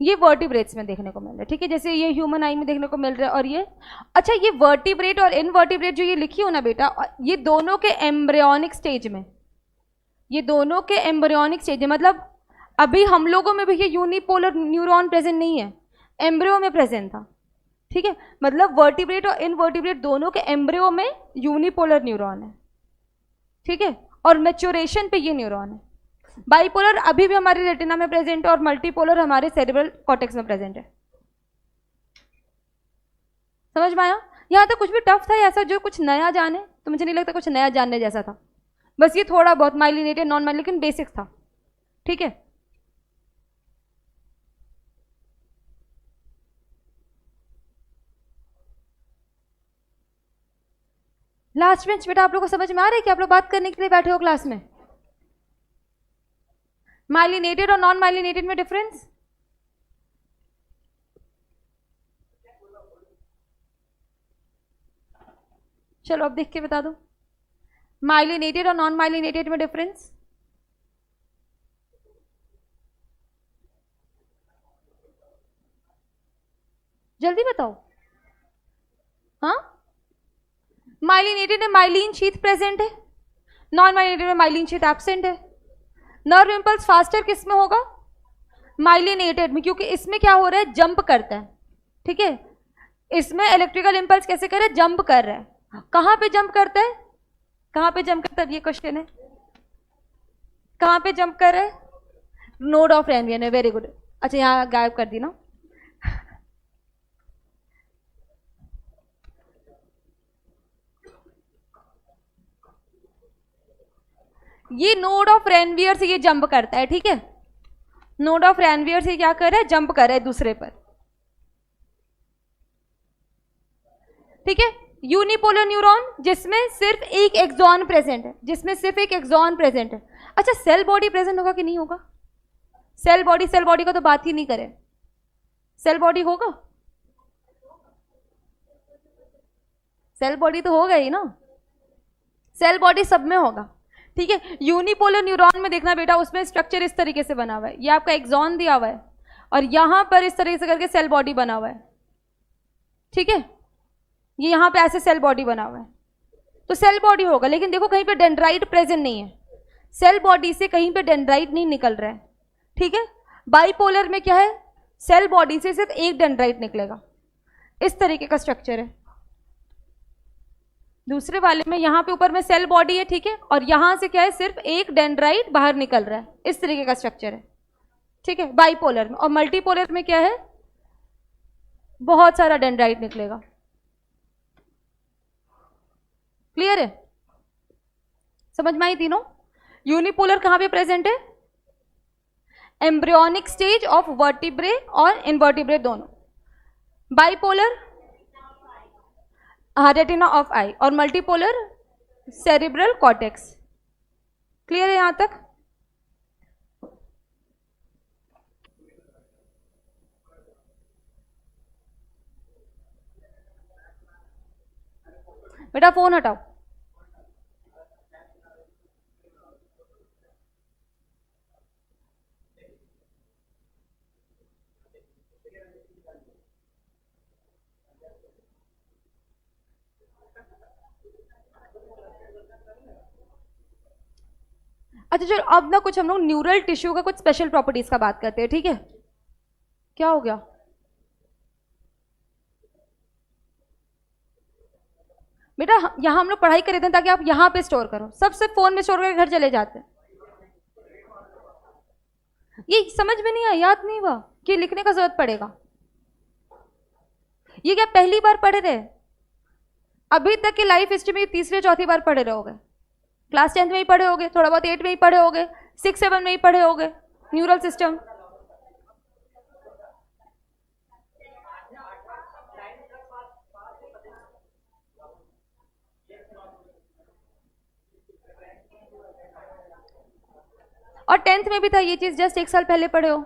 ये वर्टिब्रेट्स में देखने को मिल रहा है। ठीक है, जैसे ये ह्यूमन आई में देखने को मिल रहा है, और ये अच्छा ये वर्टिब्रेट और इनवर्टिब्रेट जो ये लिखी हो ना बेटा, ये दोनों के एम्ब्रियोनिक स्टेज में, ये दोनों के एम्ब्रियोनिक स्टेज में, मतलब अभी हम लोगों में भी ये यूनिपोलर न्यूरॉन प्रेजेंट नहीं है, एम्ब्रियो में प्रेजेंट था। ठीक है, मतलब वर्टिब्रेट और इनवर्टिब्रेट दोनों के एम्ब्रियो में यूनिपोलर न्यूरॉन है। ठीक है, और मैच्योरेशन पे ये न्यूरॉन है। बाइपोलर अभी भी हमारे रेटिना में प्रेजेंट है और मल्टीपोलर हमारे सेरेब्रल कॉर्टेक्स में प्रेजेंट है। समझ में आया? यहाँ तक कुछ भी टफ था ऐसा जो कुछ नया जाने? तो मुझे नहीं लगता कुछ नया जानने जैसा था, बस ये थोड़ा बहुत माइलिनेटेड नॉन माइलिनेटेड लेकिन बेसिक था। ठीक है, लास्ट बेंच बेटा आप लोग को समझ में आ रहा है कि आप लोग बात करने के लिए बैठे हो क्लास में? माइलिनेटेड और नॉन माइलिनेटेड में डिफरेंस? चलो अब देख के बता दो, माइलिनेटेड और नॉन माइलिनेटेड में डिफरेंस। जल्दी बताओ। हाँ, माइलिनेटेड में माइलिन शीथ प्रेजेंट है, नॉन माइलिनेटेड में माइलिन शीथ एब्सेंट है। नर्व इंपल्स फास्टर किस में होगा? माइलिनेटेड में, क्योंकि इसमें क्या हो रहा है, जंप करता है। ठीक है, इसमें इलेक्ट्रिकल इंपल्स कैसे कर रहा है, जंप कर रहा है। कहां पे जंप करता है, कहां पे जंप करता है, ये क्वेश्चन है, कहां पे जंप कर रहा है? नोड ऑफ रैनवियन है, वेरी गुड। अच्छा यहाँ गायब कर दी ना। ये नोड ऑफ रैनवियर से ये जंप करता है। ठीक है, नोड ऑफ रैनवियर से क्या कर रहा है, जंप कर रहा है दूसरे पर। ठीक है, यूनिपोलर न्यूरॉन जिसमें सिर्फ एक एक्सॉन प्रेजेंट है, जिसमें सिर्फ एक एक्सॉन प्रेजेंट है। अच्छा सेल बॉडी प्रेजेंट होगा कि नहीं होगा? सेल बॉडी का तो बात ही नहीं करें, सेल बॉडी होगा, सेल बॉडी तो होगा ही ना, सेल बॉडी सब में होगा। ठीक है, यूनिपोलर न्यूरॉन में देखना बेटा, उसमें स्ट्रक्चर इस तरीके से बना हुआ है, ये आपका एक्सॉन दिया हुआ है और यहां पर इस तरीके से करके सेल बॉडी बना हुआ है। ठीक है, ये यहां पे ऐसे सेल बॉडी बना हुआ है, तो सेल बॉडी होगा। लेकिन देखो कहीं पे डेंड्राइट प्रेजेंट नहीं है, सेल बॉडी से कहीं पे डेंड्राइट नहीं निकल रहा है। ठीक है, बाइपोलर में क्या है, सेल बॉडी से सिर्फ एक डेंड्राइट निकलेगा, इस तरीके का स्ट्रक्चर है। दूसरे वाले में यहाँ पे ऊपर में सेल बॉडी है, ठीक है, और यहां से क्या है, सिर्फ एक डेंड्राइट बाहर निकल रहा है, इस तरीके का स्ट्रक्चर है। ठीक है, बाइपोलर में। और मल्टीपोलर में क्या है, बहुत सारा डेंड्राइट निकलेगा। क्लियर है, समझ में आई तीनों? यूनिपोलर कहां पे प्रेजेंट है, एम्ब्रियोनिक स्टेज ऑफ वर्टिब्रे और इनवर्टिब्रे दोनों। बाइपोलर रेटिना ऑफ आई, और मल्टीपोलर सेरिब्रल कॉर्टेक्स। क्लियर है यहां तक? बेटा फोन हटाओ। अच्छा चलो अब ना कुछ हम लोग न्यूरल टिश्यू का कुछ स्पेशल प्रॉपर्टीज का बात करते हैं। ठीक है, क्या हो गया बेटा, यहां हम लोग पढ़ाई कर रहे थे ताकि आप यहां पे स्टोर करो, सबसे फोन में स्टोर करके घर चले जाते हैं। ये समझ में नहीं आया, याद नहीं हुआ कि लिखने का जरूरत पड़ेगा। ये क्या पहली बार पढ़े रहे? अभी तक की लाइफ हिस्ट्री में तीसरे चौथी बार पढ़े रहोगे। क्लास 10th में ही पढ़े होगे, थोड़ा बहुत 8 में ही पढ़े होगे, 6 7 में ही पढ़े होगे न्यूरल सिस्टम। और 10th में भी था ये चीज, जस्ट 1 साल पहले पढ़े हो।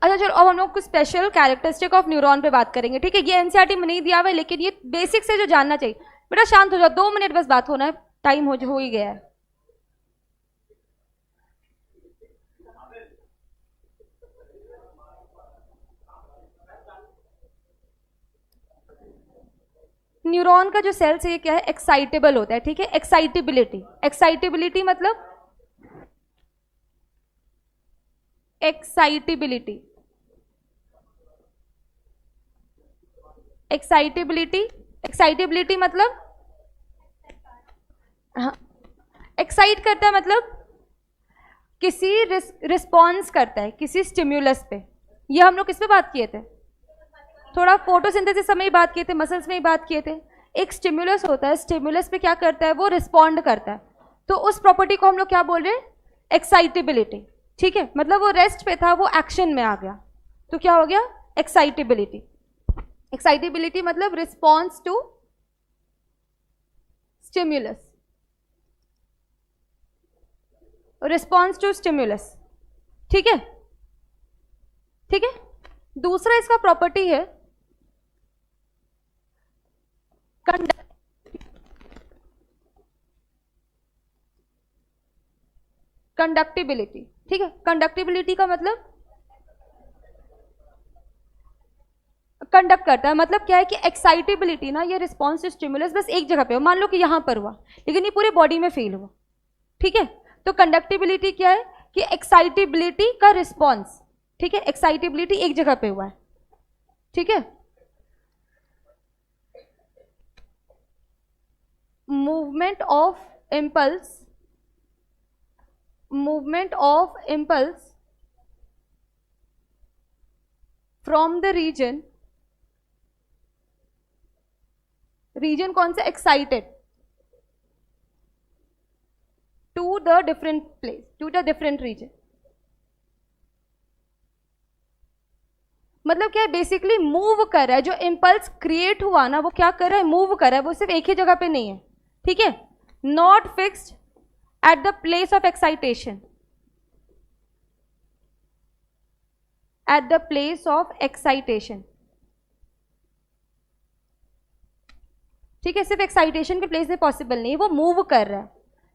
अच्छा चलो अब हम लोग कुछ स्पेशल कैरेक्टरिस्टिक ऑफ न्यूरॉन पे बात करेंगे। ठीक है, ये एनसीईआरटी में नहीं दिया हुआ है, लेकिन ये बेसिक से जो जानना चाहिए। बेटा शांत हो जाओ, 2 मिनट बस बात होना है, टाइम हो ही गया है। न्यूरॉन का जो सेल्स है ये क्या है, एक्साइटेबल होता है। ठीक है, एक्साइटेबिलिटी, एक्साइटेबिलिटी मतलब एक्साइटेबिलिटी, एक्साइटेबिलिटी, एक्साइटेबिलिटी मतलब एक्साइट करता है मतलब किसी रिस्पॉन्स करता है किसी स्टिम्युलस पे। ये हम लोग किस पे बात किए थे, थोड़ा फोटोसिंथेसिस समय ही बात किए थे, मसल्स में ही बात किए थे। एक स्टिम्युलस होता है, स्टिम्युलस पे क्या करता है, वो रिस्पॉन्ड करता है। तो उस प्रॉपर्टी को हम लोग क्या बोल रहे हैं, एक्साइटेबिलिटी। ठीक है, मतलब वो रेस्ट पे था, वो एक्शन में आ गया, तो क्या हो गया, एक्साइटेबिलिटी। एक्साइटेबिलिटी मतलब response to stimulus, response to stimulus. ठीक है, ठीक है। दूसरा इसका प्रॉपर्टी है कंडक्टिबिलिटी। ठीक है, कंडक्टिबिलिटी का मतलब कंडक्ट करता है, मतलब क्या है कि एक्साइटेबिलिटी ना, ये रिस्पॉन्स टू स्टिमुलस बस एक जगह पे हो, मान लो कि यहां पर हुआ लेकिन ये पूरे बॉडी में फील हुआ। ठीक है, तो कंडक्टिबिलिटी क्या है कि एक्साइटेबिलिटी का रिस्पॉन्स, ठीक है, एक्साइटेबिलिटी एक जगह पे हुआ है। ठीक है, movement of impulse, movement of impulse from the region, region कौन सा, excited, to the different place, to the different region. मतलब क्या है, बेसिकली मूव कर रहा है, जो इम्पल्स क्रिएट हुआ ना वो क्या कर रहा है, मूव कर रहा है, वो सिर्फ एक ही जगह पे नहीं है। ठीक है, not fixed at the place of excitation, at the place of excitation. ठीक है, सिर्फ एक्साइटेशन के प्लेस में पॉसिबल नहीं, वो मूव कर रहा है।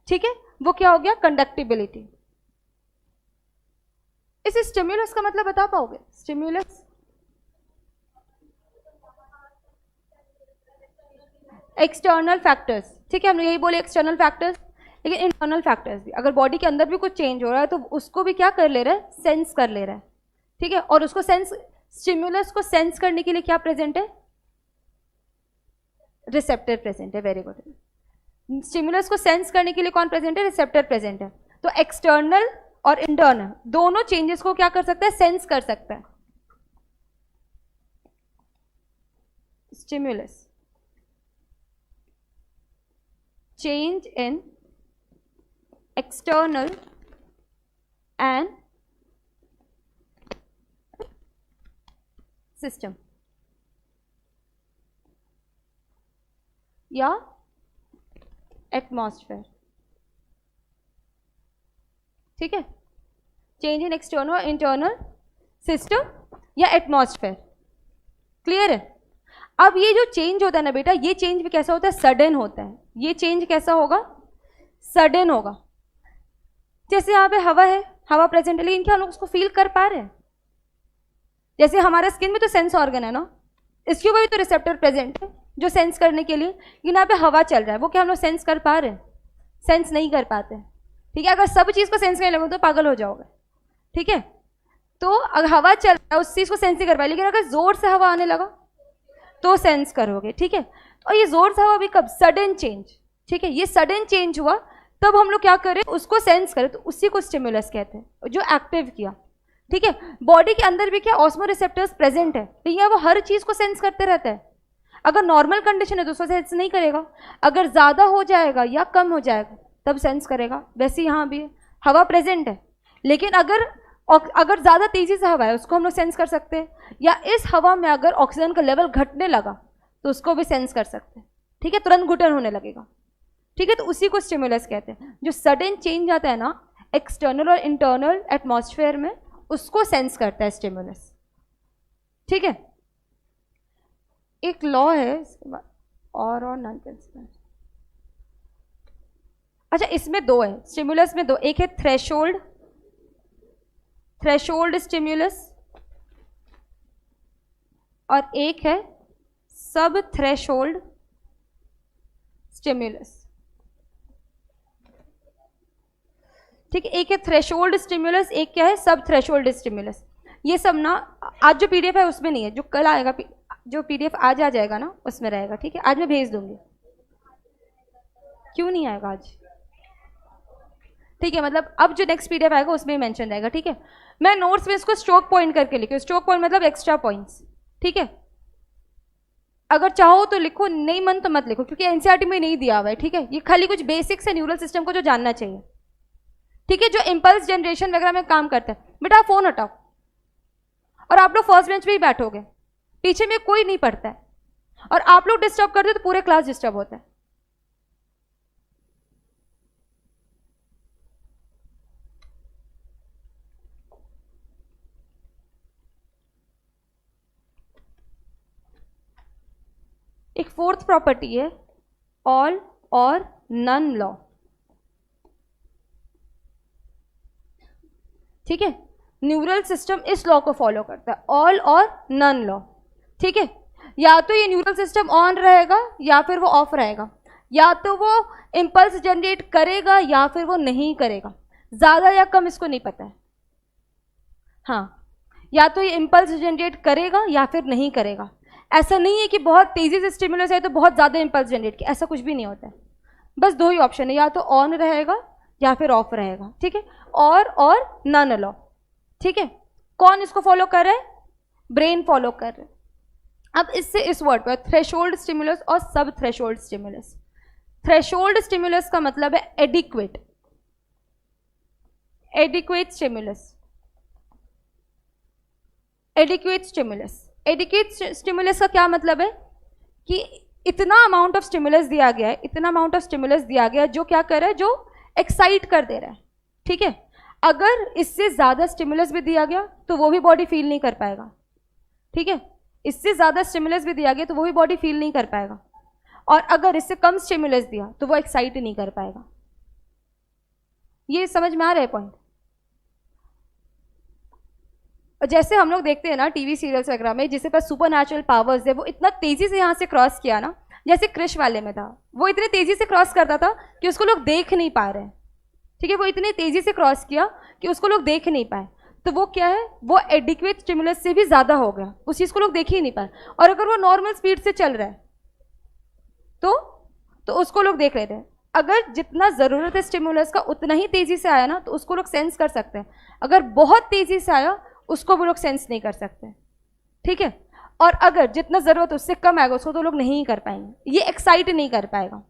ठीक है, वो क्या हो गया, कंडक्टिबिलिटी। इस स्टिम्युलस का मतलब बता पाओगे, स्टिम्युलस एक्सटर्नल फैक्टर्स। ठीक है, हम यही बोले एक्सटर्नल फैक्टर्स, लेकिन इंटरनल फैक्टर्स भी, अगर बॉडी के अंदर भी कुछ चेंज हो रहा है तो उसको भी क्या कर ले रहा है, सेंस कर ले रहा है। ठीक है, और उसको सेंस, स्टिम्युलस को सेंस करने के लिए क्या प्रेजेंट है, रिसेप्टर प्रेजेंट है। वेरी गुड, स्टिम्युलस को सेंस करने के लिए कौन प्रेजेंट है, रिसेप्टर प्रेजेंट है। तो एक्सटर्नल और इंटरनल दोनों चेंजेस को क्या कर सकता है, सेंस कर सकता है stimulus. Change in external and system या एटमॉस्फेयर। ठीक है, change in external internal system या एटमॉस्फेयर। क्लियर है। अब ये जो चेंज होता है ना बेटा, ये चेंज भी कैसा होता है, सडन होता है। ये चेंज कैसा होगा, सडन होगा। जैसे यहाँ पे हवा है, हवा प्रेजेंट है, लेकिन क्या हम लोग उसको फील कर पा रहे हैं। जैसे हमारा स्किन में तो सेंस ऑर्गन है ना, इसके ऊपर भी तो रिसेप्टर प्रेजेंट है जो सेंस करने के लिए, लेकिन यहाँ पे हवा चल रहा है, वो क्या हम लोग सेंस कर पा रहे हैं, सेंस नहीं कर पाते। ठीक है, अगर सब चीज़ को सेंस करने लगो तो पागल हो जाओगे। ठीक है, तो अगर हवा चल रहा है उस चीज़ को सेंस नहीं कर पाए, लेकिन अगर जोर से हवा आने लगा तो सेंस करोगे। ठीक है, और ये जोर से हवा भी कब, सडन चेंज। ठीक है, ये सडन चेंज हुआ तब हम लोग क्या करें, उसको सेंस करें, तो उसी को स्टिमुलस कहते हैं, जो एक्टिव किया। ठीक है, बॉडी के अंदर भी क्या ऑस्मो रिसेप्टर्स प्रेजेंट है, लेकिन वो हर चीज़ को सेंस करते रहता है। अगर नॉर्मल कंडीशन है तो उसको सेंस नहीं करेगा, अगर ज़्यादा हो जाएगा या कम हो जाएगा तब सेंस करेगा। वैसे यहाँ भी हवा प्रेजेंट है, लेकिन अगर ज़्यादा तेज़ी से हवा है उसको हम लोग सेंस कर सकते हैं, या इस हवा में अगर ऑक्सीजन का लेवल घटने लगा तो उसको भी सेंस कर सकते हैं। ठीक है, तुरंत घुटन होने लगेगा। ठीक है, तो उसी को स्टिमुलस कहते हैं। जो सडन चेंज आता है ना एक्सटर्नल और इंटरनल एटमॉस्फेयर में, उसको सेंस करता है स्टिमुलस। ठीक है, एक लॉ है इसके बाद और नॉन कंसिस्टेंट। अच्छा, इसमें दो है, स्टिमुलस में दो, एक है थ्रेशोल्ड, थ्रेशोल्ड स्टिमुलस, और एक है सब थ्रेशोल्ड स्टिमुलस। ठीक है, एक है थ्रेशोल्ड स्टिमुलस, एक क्या है, सब थ्रेशोल्ड स्टिमुलस। ये सब ना आज जो पीडीएफ है उसमें नहीं है, जो कल आएगा, जो पीडीएफ आज आ जाएगा ना उसमें रहेगा। ठीक है, आज मैं भेज दूंगी। क्यों नहीं आएगा आज, ठीक है, मतलब अब जो नेक्स्ट पीडीएफ आएगा उसमें मेंशन रहेगा, ठीक है। मैं नोट्स में इसको स्ट्रोक पॉइंट करके लिखी, स्ट्रोक पॉइंट मतलब एक्स्ट्रा पॉइंट्स, ठीक है। अगर चाहो तो लिखो, नहीं मन तो मत लिखो, क्योंकि एनसीईआरटी में नहीं दिया हुआ है, ठीक है। ये खाली कुछ बेसिक्स है न्यूरल सिस्टम को जो जानना चाहिए, ठीक है, जो इंपल्स जनरेशन वगैरह में काम करता है। बेटा फोन हटाओ, और आप लोग फर्स्ट बेंच पे ही बैठोगे, पीछे में कोई नहीं पढ़ता है, और आप लोग डिस्टर्ब करते हो तो पूरे क्लास डिस्टर्ब होता है। एक फोर्थ प्रॉपर्टी है ऑल और नन लॉ, ठीक है। न्यूरल सिस्टम इस लॉ को फॉलो करता है, ऑल और नन लॉ, ठीक है। या तो ये न्यूरल सिस्टम ऑन रहेगा या फिर वो ऑफ रहेगा, या तो वो इंपल्स जनरेट करेगा या फिर वो नहीं करेगा, ज़्यादा या कम इसको नहीं पता है। हाँ, या तो ये इंपल्स जनरेट करेगा या फिर नहीं करेगा। ऐसा नहीं है कि बहुत तेज़ी से स्टिमुलस है तो बहुत ज़्यादा इंपल्स जनरेट किया, ऐसा कुछ भी नहीं होता है। बस दो ही ऑप्शन है, या तो ऑन रहेगा या फिर ऑफ रहेगा, ठीक है। और नन लॉ, ठीक है। कौन इसको फॉलो कर रहा है? ब्रेन फॉलो कर रहा है। अब इससे इस वर्ड पर थ्रेशोल्ड स्टिमुलस और सब थ्रेशोल्ड स्टिमुलस। थ्रेशोल्ड स्टिमुलस का मतलब है adequate, adequate stimulus, adequate stimulus. Adequate stimulus का क्या मतलब है कि इतना अमाउंट ऑफ स्टिमुलस दिया गया है, इतना अमाउंट ऑफ स्टिमुलस दिया गया है जो क्या कर रहा है, जो एक्साइट कर दे रहा है, ठीक है। अगर इससे ज़्यादा स्टिमुलस भी दिया गया तो वो भी बॉडी फील नहीं कर पाएगा, ठीक है। इससे ज़्यादा स्टिमुलस भी दिया गया तो वो भी बॉडी फील नहीं कर पाएगा, और अगर इससे कम स्टिमुलस दिया तो वो एक्साइट नहीं कर पाएगा। ये समझ में आ रहा है पॉइंट? जैसे हम लोग देखते हैं ना टीवी सीरियल्स वगैरह में, जिसके पास सुपर नेचुरल पावर्स है, वो इतना तेज़ी से यहाँ से क्रॉस किया ना, जैसे क्रिश वाले में था, वो इतने तेज़ी से क्रॉस करता था कि उसको लोग देख नहीं पा रहे हैं, ठीक है। वो इतनी तेज़ी से क्रॉस किया कि उसको लोग देख नहीं पाए, तो वो क्या है, वो एडिक्वेट स्टिमुलस से भी ज़्यादा हो गया, उस चीज़ को लोग देख ही नहीं पाए। और अगर वो नॉर्मल स्पीड से चल रहा है तो उसको लोग देख लेते हैं। अगर जितना ज़रूरत है स्टिमुलस का उतना ही तेज़ी से आया ना, तो उसको लोग सेंस कर सकते हैं। अगर बहुत तेज़ी से आया उसको वो लोग सेंस नहीं कर सकते, ठीक है। और अगर जितना ज़रूरत उससे कम आएगा उसको तो लोग नहीं कर पाएंगे, ये एक्साइट नहीं कर पाएगा।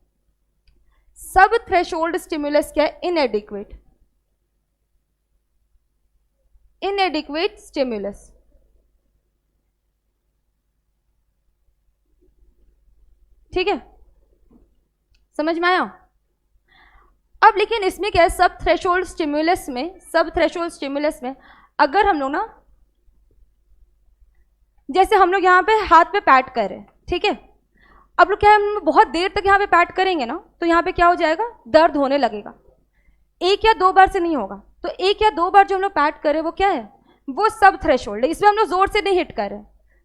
सब थ्रेशोल्ड स्टिमुलस क्या है? इनएडिक्वेट, इनएडिक्वेट स्टिमुलस, ठीक है, समझ में आया? अब लेकिन इसमें क्या है, सब थ्रेशोल्ड स्टिमुलस में, सब थ्रेशोल्ड स्टिमुलस में अगर हम लोग ना, जैसे हम लोग यहाँ पे हाथ पे पैट कर रहे हैं, ठीक है। अब लोग क्या है, हम बहुत देर तक यहाँ पे पैट करेंगे ना, तो यहाँ पे क्या हो जाएगा, दर्द होने लगेगा। एक या दो बार से नहीं होगा, तो एक या दो बार जो हम लोग पैट कर रहे हैं वो क्या है, वो सब थ्रेशोल्ड है। इसमें हम लोग जोर से नहीं हिट कर रहे,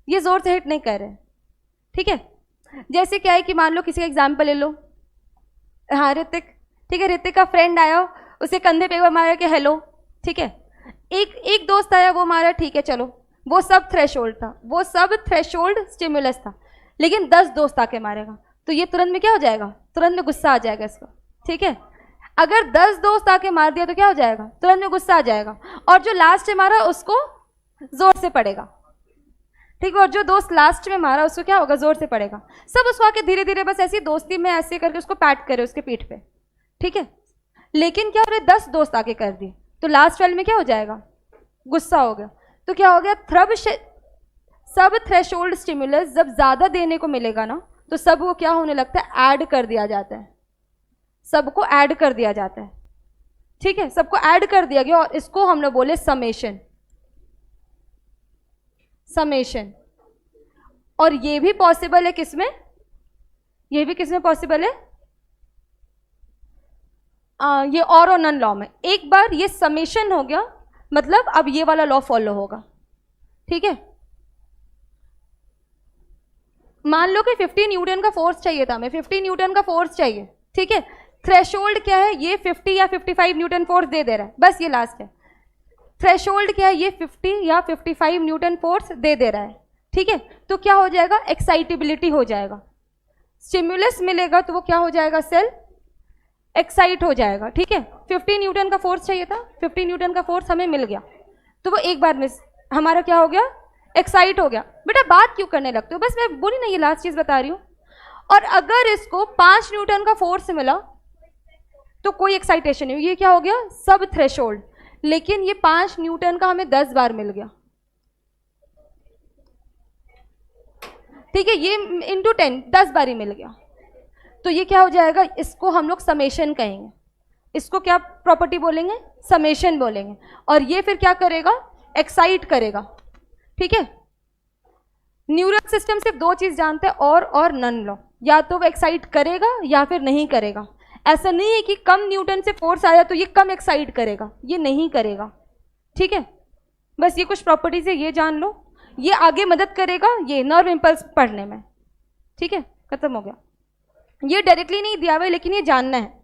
ये जोर से हिट नहीं कर रहे, ठीक है। जैसे क्या है कि मान लो किसी का एग्जाम्पल ले लो, हाँ ऋतिक, ठीक है, ऋतिक का फ्रेंड आया, उसे कंधे पे एक बार मारा कि हेलो, ठीक है। एक दोस्त आया, वो मारा, ठीक है चलो, वो सब थ्रेशोल्ड था, वो सब थ्रेशोल्ड स्टिमुलस था। लेकिन 10 दोस्त आके मारेगा तो ये तुरंत में क्या हो जाएगा, तुरंत में गुस्सा आ जाएगा इसको, ठीक है। अगर 10 दोस्त आके मार दिया तो क्या हो जाएगा, तुरंत में गुस्सा आ जाएगा, और जो लास्ट में मारा उसको जोर से पड़ेगा, ठीक है। और जो दोस्त लास्ट में मारा उसको क्या होगा, जोर से पड़ेगा। सब उसको आके धीरे धीरे बस ऐसी दोस्ती में ऐसे करके उसको पैट करे उसके पीठ पे, ठीक है। लेकिन क्या हो रहा है, 10 दोस्त आके कर दिए तो लास्ट वाले में क्या हो जाएगा, गुस्सा हो गया, तो क्या हो गया, सब थ्रेशोल्ड स्टिमुलस जब ज़्यादा देने को मिलेगा ना, तो सबको क्या होने लगता है, ऐड कर दिया जाता है, सबको ऐड कर दिया जाता है, ठीक है। सबको ऐड कर दिया गया, और इसको हम लोग बोले समेशन, समेशन। और ये भी पॉसिबल है किसमें, ये भी किसमें पॉसिबल है, ये और नन लॉ में। एक बार ये समेशन हो गया, मतलब अब ये वाला लॉ फॉलो होगा, ठीक है। मान लो कि 50 न्यूटन का फोर्स चाहिए था, हमें 50 न्यूटन का फोर्स चाहिए, ठीक है। थ्रेशोल्ड क्या है, ये 50 या 55 न्यूटन फोर्स दे दे रहा है, बस ये लास्ट है। थ्रेशोल्ड क्या है, ये 50 या 55 न्यूटन फोर्स दे दे रहा है, ठीक है। तो क्या हो जाएगा, एक्साइटेबिलिटी हो जाएगा, स्टिमुलस मिलेगा तो वो क्या हो जाएगा, सेल एक्साइट हो जाएगा, ठीक है। 50 न्यूटन का फोर्स चाहिए था, 50 न्यूटन का फोर्स हमें मिल गया, तो वो एक बार में हमारा क्या हो गया, एक्साइट हो गया। बेटा बात क्यों करने लगते हो, बस मैं बोली ना, ये लास्ट चीज बता रही हूँ। और अगर इसको 5 न्यूटन का फोर्स मिला तो कोई एक्साइटेशन नहीं, ये क्या हो गया, सब थ्रेशोल्ड। लेकिन ये 5 न्यूटन का हमें 10 बार मिल गया, ठीक है, ये इंटू 10 10 बार ही मिल गया, तो ये क्या हो जाएगा, इसको हम लोग समेशन कहेंगे, इसको क्या प्रॉपर्टी बोलेंगे, समेशन बोलेंगे। और ये फिर क्या करेगा, एक्साइट करेगा, ठीक है। न्यूरल सिस्टम सिर्फ 2 चीज जानते हैं, और नन लो, या तो वो एक्साइट करेगा या फिर नहीं करेगा। ऐसा नहीं है कि कम न्यूटन से फोर्स आया तो ये कम एक्साइट करेगा, ये नहीं करेगा, ठीक है। बस ये कुछ प्रॉपर्टीज है, ये जान लो, ये आगे मदद करेगा ये नर्व इंपल्स पढ़ने में, ठीक है, खत्म हो गया। ये डायरेक्टली नहीं दिया हुआ है लेकिन ये जानना है।